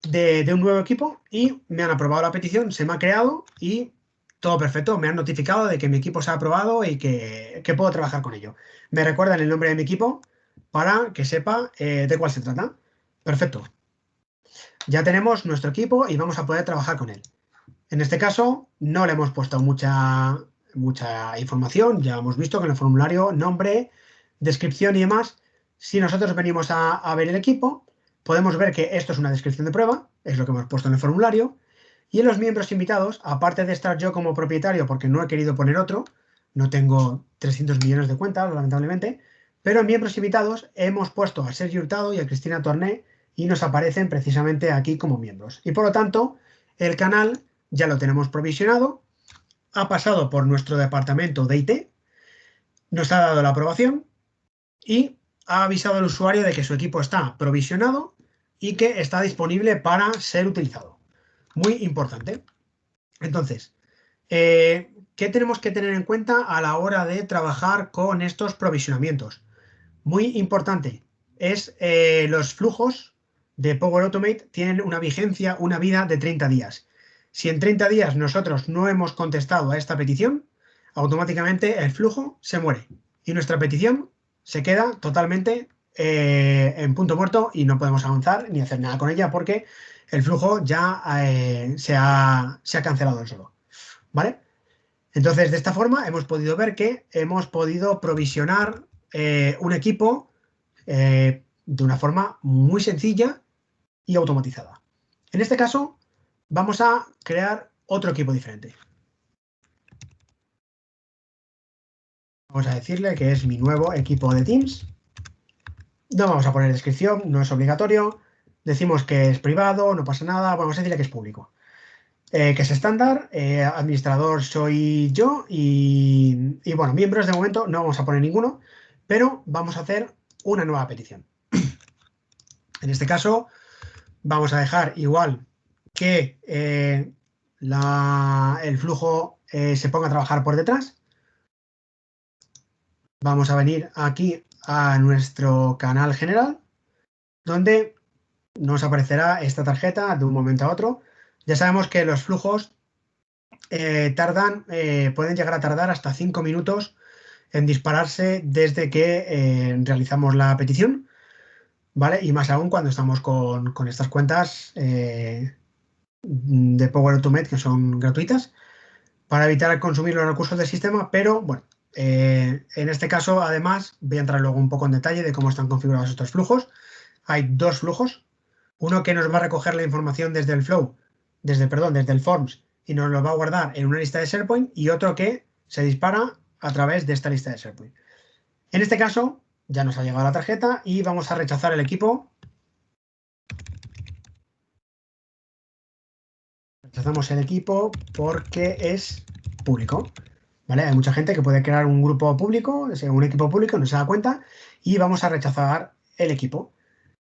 de un nuevo equipo y me han aprobado la petición, se me ha creado y todo perfecto. Me han notificado de que mi equipo se ha aprobado y que puedo trabajar con ello. Me recuerdan el nombre de mi equipo para que sepa de cuál se trata. Perfecto. Ya tenemos nuestro equipo y vamos a poder trabajar con él. En este caso no le hemos puesto mucha información. Ya hemos visto que en el formulario nombre, descripción y demás. Si nosotros venimos a ver el equipo, podemos ver que esto es una descripción de prueba, es lo que hemos puesto en el formulario. Y en los miembros invitados, aparte de estar yo como propietario, porque no he querido poner otro, no tengo 300 millones de cuentas, lamentablemente, pero en miembros invitados hemos puesto a Sergio Hurtado y a Cristina Torné y nos aparecen precisamente aquí como miembros. Y por lo tanto, el canal ya lo tenemos provisionado, ha pasado por nuestro departamento de IT, nos ha dado la aprobación y ha avisado al usuario de que su equipo está provisionado y que está disponible para ser utilizado. Muy importante. Entonces, ¿qué tenemos que tener en cuenta a la hora de trabajar con estos provisionamientos? Muy importante, es los flujos de Power Automate tienen una vigencia, una vida de 30 días. Si en 30 días nosotros no hemos contestado a esta petición, automáticamente el flujo se muere y nuestra petición se queda totalmente en punto muerto y no podemos avanzar ni hacer nada con ella porque el flujo ya se ha cancelado solo. ¿Vale? Entonces, de esta forma hemos podido ver que hemos podido provisionar un equipo de una forma muy sencilla y automatizada. En este caso, vamos a crear otro equipo diferente. Vamos a decirle que es mi nuevo equipo de Teams. No vamos a poner descripción, no es obligatorio. Decimos que es privado, no pasa nada. Vamos a decirle que es público. Que es estándar, administrador soy yo y bueno, miembros de momento no vamos a poner ninguno, pero vamos a hacer una nueva petición. En este caso vamos a dejar igual que el flujo se ponga a trabajar por detrás. Vamos a venir aquí a nuestro canal general, donde nos aparecerá esta tarjeta de un momento a otro. Ya sabemos que los flujos pueden llegar a tardar hasta 5 minutos en dispararse desde que realizamos la petición, ¿vale? Y más aún cuando estamos con estas cuentas de Power Automate que son gratuitas para evitar consumir los recursos del sistema, pero bueno, en este caso además voy a entrar luego un poco en detalle de cómo están configurados estos flujos. Hay dos flujos, uno que nos va a recoger la información desde el flow, desde el forms y nos lo va a guardar en una lista de SharePoint y otro que se dispara a través de esta lista de SharePoint. En este caso ya nos ha llegado la tarjeta y vamos a rechazar el equipo. Rechazamos el equipo porque es público. ¿Vale? Hay mucha gente que puede crear un grupo público, un equipo público, no se da cuenta y vamos a rechazar el equipo.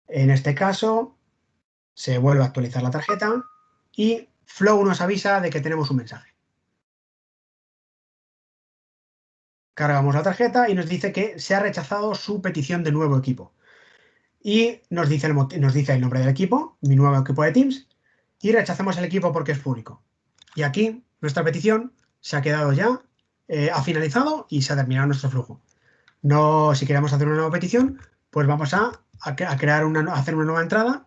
En este caso se vuelve a actualizar la tarjeta y Flow nos avisa de que tenemos un mensaje. Cargamos la tarjeta y nos dice que se ha rechazado su petición de nuevo equipo. Y nos dice el nombre del equipo, mi nuevo equipo de Teams, y rechazamos el equipo porque es público. Y aquí nuestra petición se ha quedado ya, ha finalizado y se ha terminado nuestro flujo. No, si queremos hacer una nueva petición, pues vamos a hacer una nueva entrada,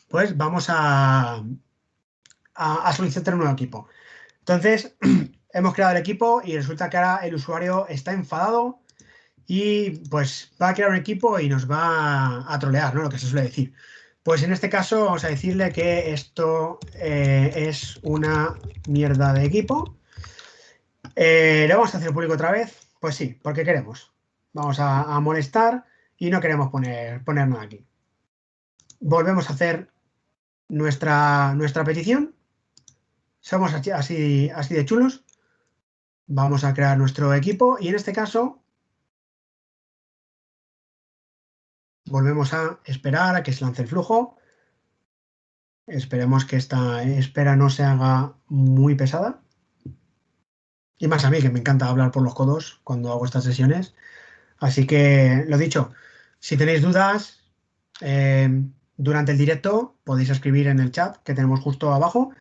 pues vamos a solicitar un nuevo equipo. Entonces, hemos creado el equipo y resulta que ahora el usuario está enfadado y pues va a crear un equipo y nos va a trolear, ¿no? Lo que se suele decir. Pues en este caso vamos a decirle que esto es una mierda de equipo. ¿Lo vamos a hacer público otra vez? Pues sí, porque queremos. Vamos a molestar y no queremos poner nada aquí. Volvemos a hacer nuestra petición. Somos así de chulos. Vamos a crear nuestro equipo y en este caso volvemos a esperar a que se lance el flujo. Esperemos que esta espera no se haga muy pesada. Y más a mí, que me encanta hablar por los codos cuando hago estas sesiones. Así que, lo dicho, si tenéis dudas durante el directo, podéis escribir en el chat que tenemos justo abajo.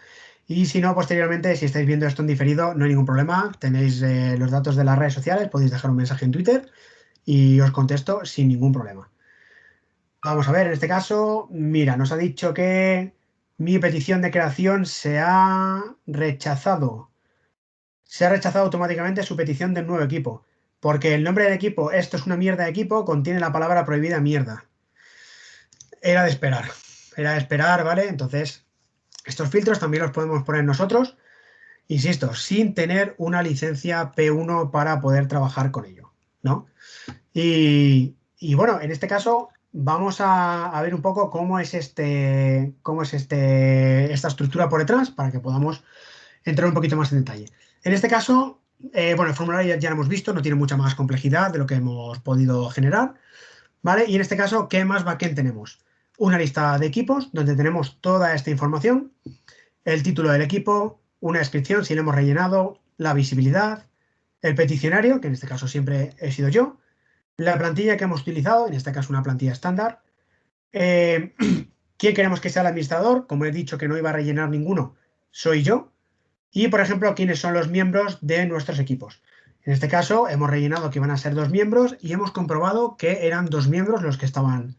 Y si no, posteriormente, si estáis viendo esto en diferido, no hay ningún problema. Tenéis los datos de las redes sociales, podéis dejar un mensaje en Twitter y os contesto sin ningún problema. Vamos a ver, en este caso, mira, nos ha dicho que mi petición de creación se ha rechazado. Se ha rechazado automáticamente su petición del nuevo equipo. Porque el nombre del equipo, esto es una mierda de equipo, contiene la palabra prohibida mierda. Era de esperar, ¿vale? Entonces, estos filtros también los podemos poner nosotros, insisto, sin tener una licencia P1 para poder trabajar con ello, ¿no? Y bueno, en este caso vamos a ver un poco cómo es esta estructura por detrás para que podamos entrar un poquito más en detalle. En este caso, bueno, el formulario ya lo hemos visto, no tiene mucha más complejidad de lo que hemos podido generar, ¿vale? Y en este caso, ¿qué más backend tenemos? Una lista de equipos donde tenemos toda esta información, el título del equipo, una descripción si lo hemos rellenado, la visibilidad, el peticionario, que en este caso siempre he sido yo, la plantilla que hemos utilizado, en este caso una plantilla estándar, eh, quién queremos que sea el administrador, como he dicho que no iba a rellenar ninguno, soy yo, y por ejemplo, quiénes son los miembros de nuestros equipos. En este caso, hemos rellenado que iban a ser 2 miembros y hemos comprobado que eran 2 miembros los que estaban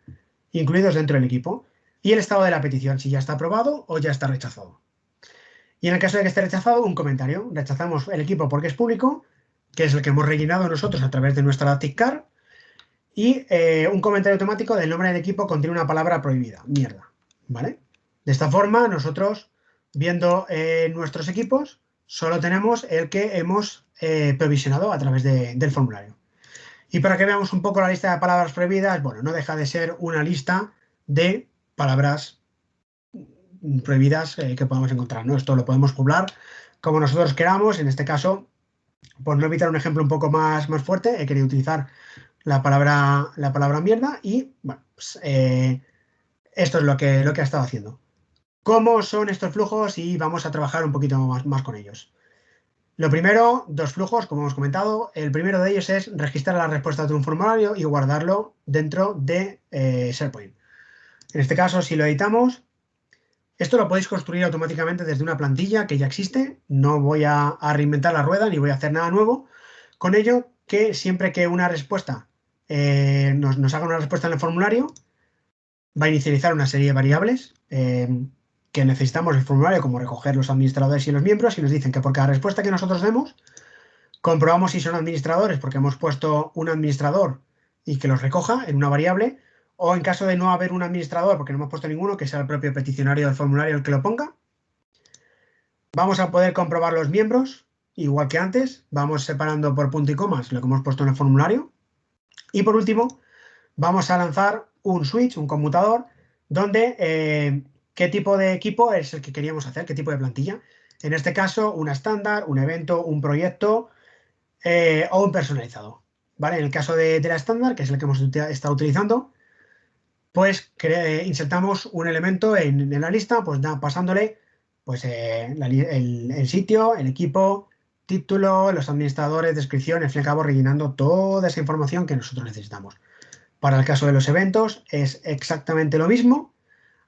incluidos dentro del equipo. Y el estado de la petición, si ya está aprobado o ya está rechazado. Y en el caso de que esté rechazado, un comentario. Rechazamos el equipo porque es público, que es el que hemos rellenado nosotros a través de nuestra tickcar. Y un comentario automático del nombre del equipo contiene una palabra prohibida. Mierda. ¿Vale? De esta forma, nosotros, viendo nuestros equipos, solo tenemos el que hemos provisionado a través del formulario. Y para que veamos un poco la lista de palabras prohibidas, bueno, no deja de ser una lista de palabras prohibidas que podamos encontrar, ¿no? Esto lo podemos poblar como nosotros queramos. En este caso, por no evitar un ejemplo un poco más fuerte, he querido utilizar la palabra mierda y, bueno, pues, esto es lo que ha estado haciendo. ¿Cómo son estos flujos? Y vamos a trabajar un poquito más con ellos. Lo primero, 2 flujos, como hemos comentado. El primero de ellos es registrar las respuestas de un formulario y guardarlo dentro de SharePoint. En este caso, si lo editamos, esto lo podéis construir automáticamente desde una plantilla que ya existe. No voy a reinventar la rueda ni voy a hacer nada nuevo. Con ello, que siempre que una respuesta nos haga una respuesta en el formulario, va a inicializar una serie de variables que necesitamos el formulario, como recoger los administradores y los miembros, y nos dicen que por cada respuesta que nosotros demos, comprobamos si son administradores porque hemos puesto un administrador y que los recoja en una variable, o en caso de no haber un administrador porque no hemos puesto ninguno, que sea el propio peticionario del formulario el que lo ponga. Vamos a poder comprobar los miembros, igual que antes, vamos separando por punto y comas lo que hemos puesto en el formulario. Y por último, vamos a lanzar un switch, un conmutador, donde qué tipo de equipo es el que queríamos hacer, qué tipo de plantilla. En este caso, una estándar, un evento, un proyecto o un personalizado. ¿Vale? En el caso de la estándar, que es el que hemos estado utilizando, pues insertamos un elemento en la lista, pues pasándole pues, el sitio, el equipo, título, los administradores, descripción, al fin y al cabo rellenando toda esa información que nosotros necesitamos. Para el caso de los eventos es exactamente lo mismo,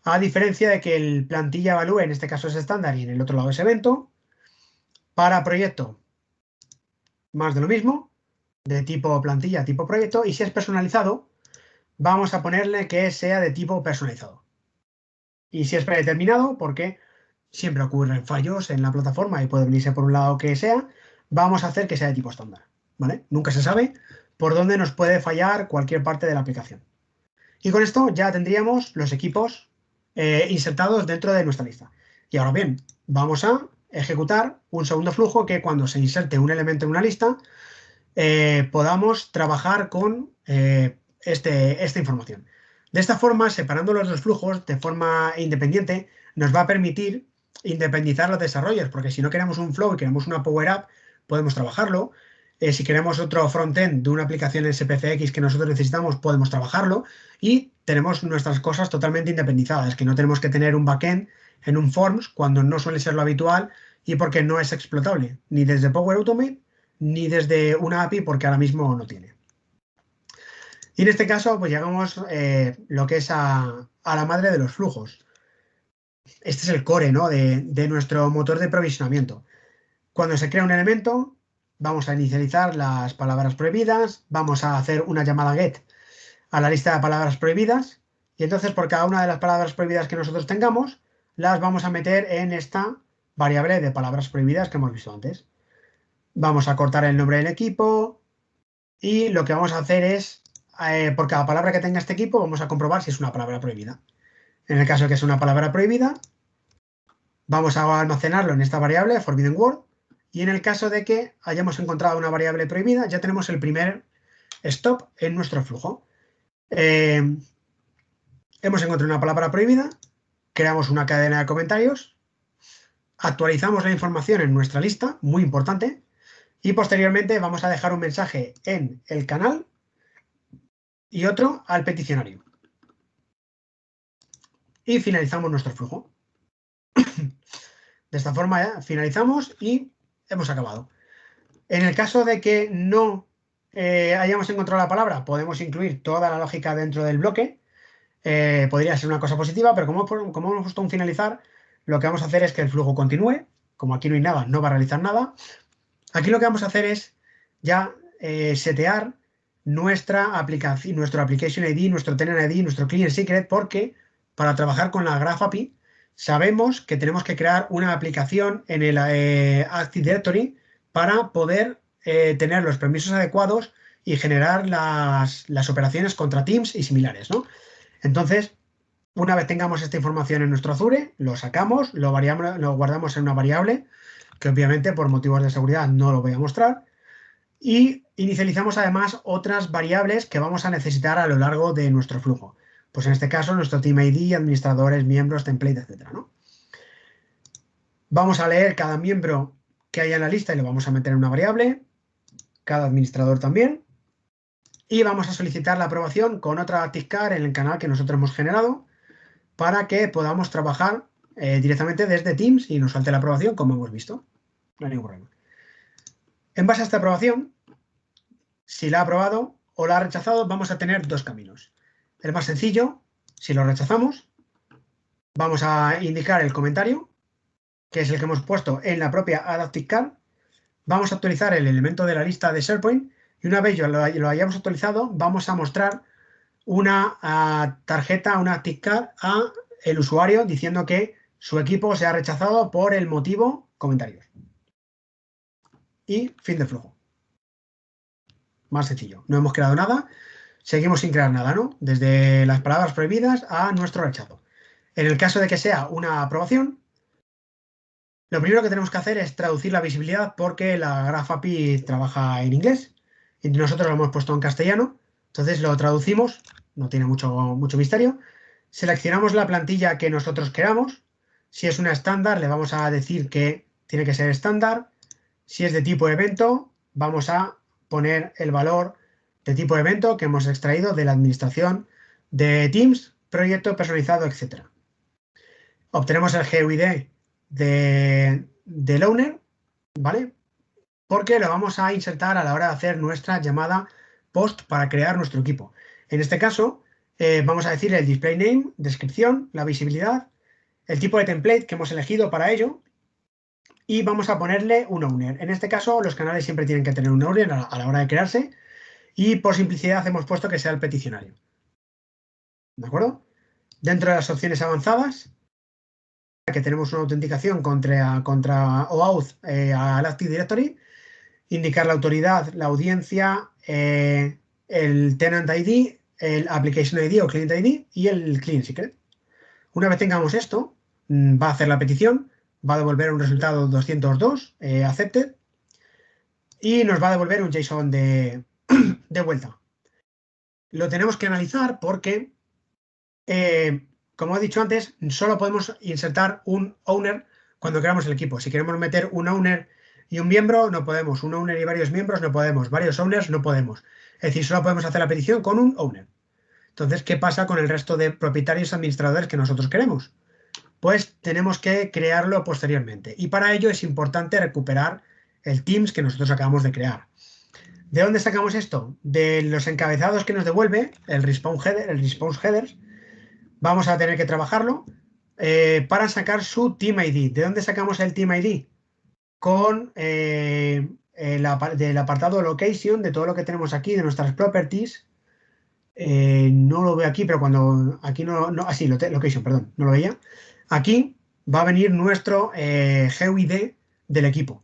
a diferencia de que el plantilla evalúe, en este caso es estándar y en el otro lado es evento. Para proyecto, más de lo mismo, de tipo plantilla, tipo proyecto, y si es personalizado, vamos a ponerle que sea de tipo personalizado. Y si es predeterminado, porque siempre ocurren fallos en la plataforma y puede venirse por un lado que sea, vamos a hacer que sea de tipo estándar, ¿vale? Nunca se sabe por dónde nos puede fallar cualquier parte de la aplicación. Y con esto ya tendríamos los equipos insertados dentro de nuestra lista. Y ahora bien, vamos a ejecutar un segundo flujo que cuando se inserte un elemento en una lista, podamos trabajar con esta información. De esta forma, separando los 2 flujos de forma independiente, nos va a permitir independizar los desarrollos, porque si no queremos un flow y queremos una Power App, podemos trabajarlo. Si queremos otro frontend de una aplicación SPCX que nosotros necesitamos, podemos trabajarlo y tenemos nuestras cosas totalmente independizadas, que no tenemos que tener un backend en un forms cuando no suele ser lo habitual y porque no es explotable, ni desde Power Automate ni desde una API porque ahora mismo no tiene. Y en este caso, pues llegamos lo que es a la madre de los flujos. Este es el core, ¿no? de nuestro motor de provisionamiento. Cuando se crea un elemento, vamos a inicializar las palabras prohibidas, vamos a hacer una llamada get a la lista de palabras prohibidas y entonces por cada una de las palabras prohibidas que nosotros tengamos, las vamos a meter en esta variable de palabras prohibidas que hemos visto antes. Vamos a cortar el nombre del equipo y lo que vamos a hacer es, por cada palabra que tenga este equipo, vamos a comprobar si es una palabra prohibida. En el caso de que es una palabra prohibida, vamos a almacenarlo en esta variable, forbidden word, y en el caso de que hayamos encontrado una variable prohibida, ya tenemos el primer stop en nuestro flujo. Hemos encontrado una palabra prohibida, creamos una cadena de comentarios actualizamos la información en nuestra lista, muy importante, y posteriormente vamos a dejar un mensaje en el canal y otro al peticionario. Y finalizamos nuestro flujo. De esta forma ya finalizamos y hemos acabado. En el caso de que no hayamos encontrado la palabra, podemos incluir toda la lógica dentro del bloque. Podría ser una cosa positiva, pero como hemos puesto un finalizar, lo que vamos a hacer es que el flujo continúe. Como aquí no hay nada, no va a realizar nada. Aquí lo que vamos a hacer es ya setear nuestra aplicación, nuestro Application ID, nuestro Tenant ID, nuestro Client Secret, porque para trabajar con la Graph API sabemos que tenemos que crear una aplicación en el Active Directory para poder tener los permisos adecuados y generar las operaciones contra Teams y similares, ¿no? Entonces, una vez tengamos esta información en nuestro Azure, lo sacamos, lo guardamos en una variable, que obviamente por motivos de seguridad no lo voy a mostrar, y inicializamos además otras variables que vamos a necesitar a lo largo de nuestro flujo. Pues en este caso, nuestro Team ID, administradores, miembros, template, etcétera, ¿no? Vamos a leer cada miembro que haya en la lista y lo vamos a meter en una variable, cada administrador también, y vamos a solicitar la aprobación con otra tickcar en el canal que nosotros hemos generado para que podamos trabajar directamente desde Teams y nos salte la aprobación, como hemos visto. No hay ningún problema. En base a esta aprobación, si la ha aprobado o la ha rechazado, vamos a tener dos caminos. El más sencillo, si lo rechazamos, vamos a indicar el comentario, que es el que hemos puesto en la propia AddActiveCard. Vamos a actualizar el elemento de la lista de SharePoint y una vez lo hayamos actualizado, vamos a mostrar una tarjeta, una ActiveCard a el usuario diciendo que su equipo se ha rechazado por el motivo comentarios. Y fin de flujo. Más sencillo. No hemos creado nada, seguimos sin crear nada, ¿no? Desde las palabras prohibidas a nuestro rechazo. En el caso de que sea una aprobación, lo primero que tenemos que hacer es traducir la visibilidad porque la Graph API trabaja en inglés y nosotros lo hemos puesto en castellano. Entonces lo traducimos, no tiene mucho misterio. Seleccionamos la plantilla que nosotros queramos. Si es una estándar, le vamos a decir que tiene que ser estándar. Si es de tipo evento, vamos a poner el valor de tipo evento que hemos extraído de la administración de Teams, proyecto personalizado, etc. Obtenemos el GUID del owner, ¿vale? Porque lo vamos a insertar a la hora de hacer nuestra llamada post para crear nuestro equipo. En este caso, vamos a decir el display name, descripción, la visibilidad, el tipo de template que hemos elegido para ello y vamos a ponerle un owner. En este caso, los canales siempre tienen que tener un owner a la hora de crearse y por simplicidad hemos puesto que sea el peticionario. ¿De acuerdo? Dentro de las opciones avanzadas, que tenemos una autenticación contra OAuth al Active Directory, indicar la autoridad, la audiencia, el Tenant ID, el Application ID o Client ID y el Client Secret. Una vez tengamos esto, va a hacer la petición, va a devolver un resultado 202, accepted, y nos va a devolver un JSON de vuelta. Lo tenemos que analizar porque, como he dicho antes, solo podemos insertar un owner cuando creamos el equipo. Si queremos meter un owner y un miembro, no podemos. Un owner y varios miembros, no podemos. Varios owners, no podemos. Es decir, solo podemos hacer la petición con un owner. Entonces, ¿qué pasa con el resto de propietarios administradores que nosotros queremos? Pues tenemos que crearlo posteriormente. Y para ello es importante recuperar el Teams que nosotros acabamos de crear. ¿De dónde sacamos esto? De los encabezados que nos devuelve, el response headers. Vamos a tener que trabajarlo para sacar su Team ID. ¿De dónde sacamos el Team ID? Con del apartado location, de todo lo que tenemos aquí, de nuestras properties. No lo veo aquí, pero cuando aquí location, perdón, no lo veía. Aquí va a venir nuestro GUID del equipo.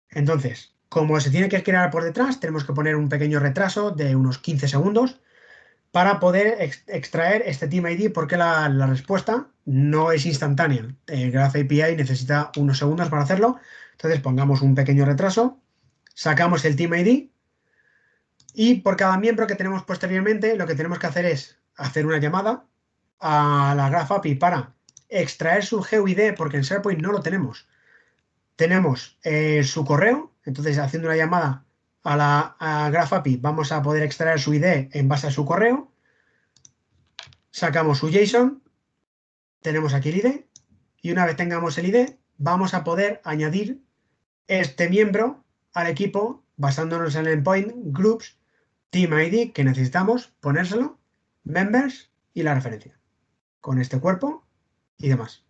Entonces, como se tiene que crear por detrás, tenemos que poner un pequeño retraso de unos 15 segundos para poder extraer este Team ID porque la respuesta no es instantánea. El Graph API necesita unos segundos para hacerlo. Entonces pongamos un pequeño retraso, sacamos el Team ID y por cada miembro que tenemos posteriormente lo que tenemos que hacer es hacer una llamada a la Graph API para extraer su GUID porque en SharePoint no lo tenemos. tenemos su correo, entonces haciendo una llamada a Graph API vamos a poder extraer su ID en base a su correo, sacamos su JSON, tenemos aquí el ID y una vez tengamos el ID vamos a poder añadir este miembro al equipo basándonos en el endpoint groups team ID que necesitamos ponérselo, members y la referencia con este cuerpo y demás.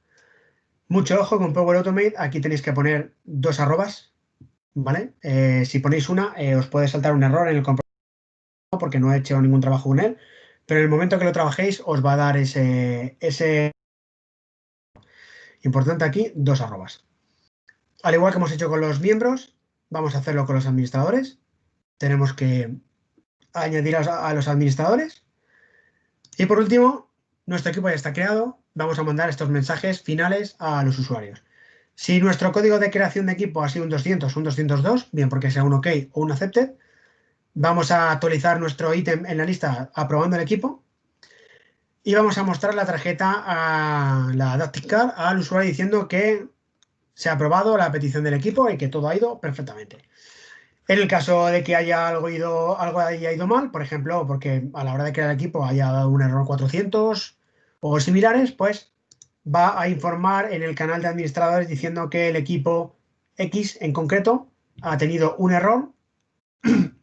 Mucho ojo con Power Automate, aquí tenéis que poner 2 arrobas, ¿vale? Si ponéis una, os puede saltar un error en el compromiso porque no he hecho ningún trabajo con él, pero en el momento que lo trabajéis os va a dar ese importante aquí, 2 arrobas. Al igual que hemos hecho con los miembros, vamos a hacerlo con los administradores. Tenemos que añadir a los administradores. Y por último, nuestro equipo ya está creado. Vamos a mandar estos mensajes finales a los usuarios. Si nuestro código de creación de equipo ha sido un 200 o un 202, bien porque sea un OK o un Accepted, vamos a actualizar nuestro ítem en la lista aprobando el equipo y vamos a mostrar la tarjeta a la Adaptive Card al usuario diciendo que se ha aprobado la petición del equipo y que todo ha ido perfectamente. En el caso de que algo haya ido mal, por ejemplo, porque a la hora de crear el equipo haya dado un error 400 o similares, pues va a informar en el canal de administradores diciendo que el equipo X en concreto ha tenido un error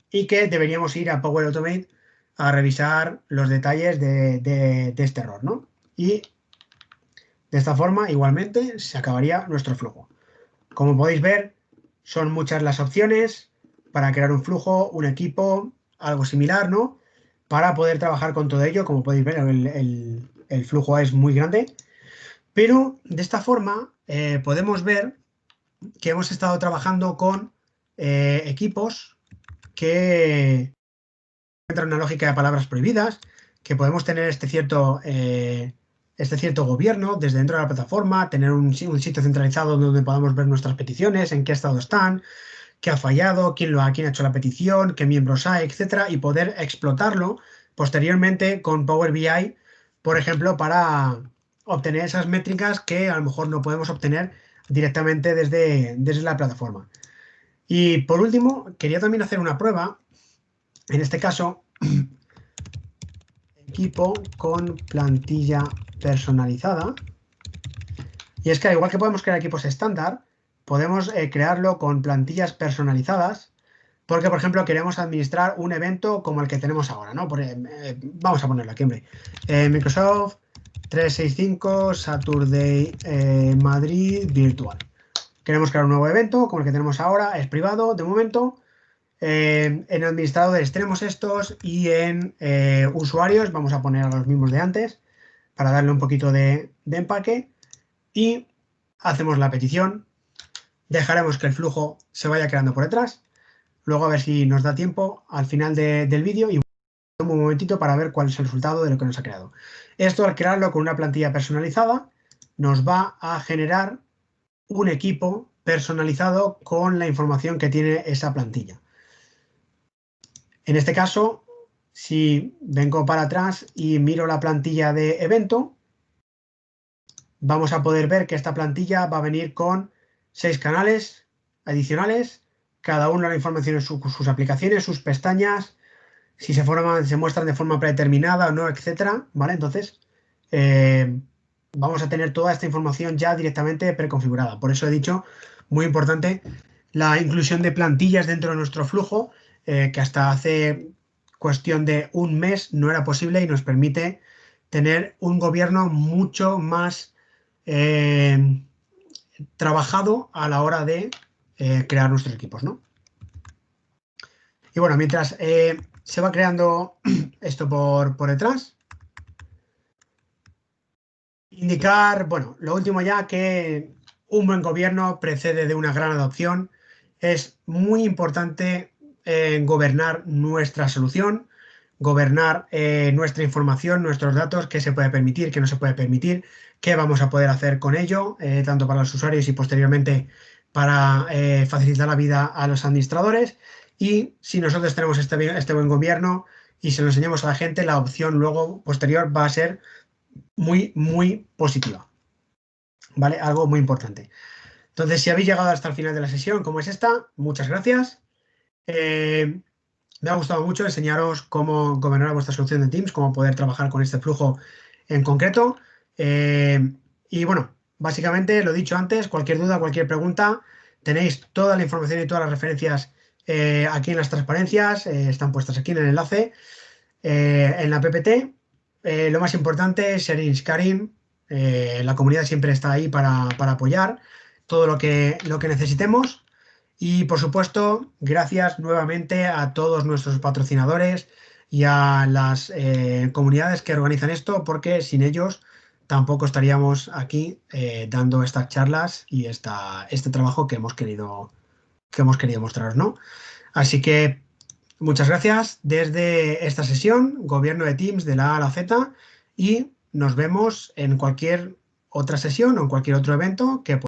y que deberíamos ir a Power Automate a revisar los detalles de este error, ¿no? Y de esta forma, igualmente, se acabaría nuestro flujo. Como podéis ver, son muchas las opciones para crear un flujo, un equipo, algo similar, ¿no? Para poder trabajar con todo ello. Como podéis ver, el flujo es muy grande. Pero de esta forma podemos ver que hemos estado trabajando con equipos que entra en una lógica de palabras prohibidas, que podemos tener este cierto gobierno desde dentro de la plataforma, tener un sitio centralizado donde podamos ver nuestras peticiones, en qué estado están, qué ha fallado, quién ha hecho la petición, qué miembros hay, etcétera, y poder explotarlo posteriormente con Power BI, por ejemplo, para obtener esas métricas que a lo mejor no podemos obtener directamente desde la plataforma. Y por último, quería también hacer una prueba. En este caso, equipo con plantilla personalizada. Y es que al igual que podemos crear equipos estándar, podemos crearlo con plantillas personalizadas, porque, por ejemplo, queremos administrar un evento como el que tenemos ahora, ¿no? Vamos a ponerlo aquí, hombre. Microsoft 365 Saturday Madrid Virtual. Queremos crear un nuevo evento como el que tenemos ahora, es privado de momento. En administradores tenemos estos y en usuarios vamos a poner a los mismos de antes para darle un poquito de empaque y hacemos la petición, dejaremos que el flujo se vaya creando por detrás, luego a ver si nos da tiempo al final del vídeo y un momentito para ver cuál es el resultado de lo que nos ha creado. Esto al crearlo con una plantilla personalizada nos va a generar un equipo personalizado con la información que tiene esa plantilla. En este caso, si vengo para atrás y miro la plantilla de evento, vamos a poder ver que esta plantilla va a venir con 6 canales adicionales, cada uno la información en sus aplicaciones, sus pestañas, si se muestran de forma predeterminada o no, etcétera, ¿vale? Entonces, vamos a tener toda esta información ya directamente preconfigurada. Por eso he dicho, muy importante, la inclusión de plantillas dentro de nuestro flujo, que hasta hace cuestión de un mes no era posible y nos permite tener un gobierno mucho más trabajado a la hora de crear nuestros equipos, ¿no? Y bueno, mientras se va creando esto por detrás, indicar, bueno, lo último ya, que un buen gobierno precede de una gran adopción. Es muy importante gobernar nuestra solución, gobernar nuestra información, nuestros datos, qué se puede permitir, qué no se puede permitir, qué vamos a poder hacer con ello, tanto para los usuarios y posteriormente para facilitar la vida a los administradores. Y si nosotros tenemos este buen gobierno y se lo enseñamos a la gente, la opción luego posterior va a ser muy, muy positiva. ¿Vale? Algo muy importante. Entonces, si habéis llegado hasta el final de la sesión, como es esta, muchas gracias. Me ha gustado mucho enseñaros cómo gobernar vuestra solución de Teams, cómo poder trabajar con este flujo en concreto. Y bueno, básicamente lo he dicho antes, cualquier duda, cualquier pregunta, tenéis toda la información y todas las referencias aquí en las transparencias, están puestas aquí en el enlace, en la PPT. Lo más importante, sharing is caring. La comunidad siempre está ahí para apoyar todo lo que necesitemos. Y por supuesto, gracias nuevamente a todos nuestros patrocinadores y a las comunidades que organizan esto, porque sin ellos tampoco estaríamos aquí dando estas charlas y este trabajo que hemos querido mostraros, ¿no? Así que muchas gracias desde esta sesión, Gobierno de Teams de la A a la Z, y nos vemos en cualquier otra sesión o en cualquier otro evento que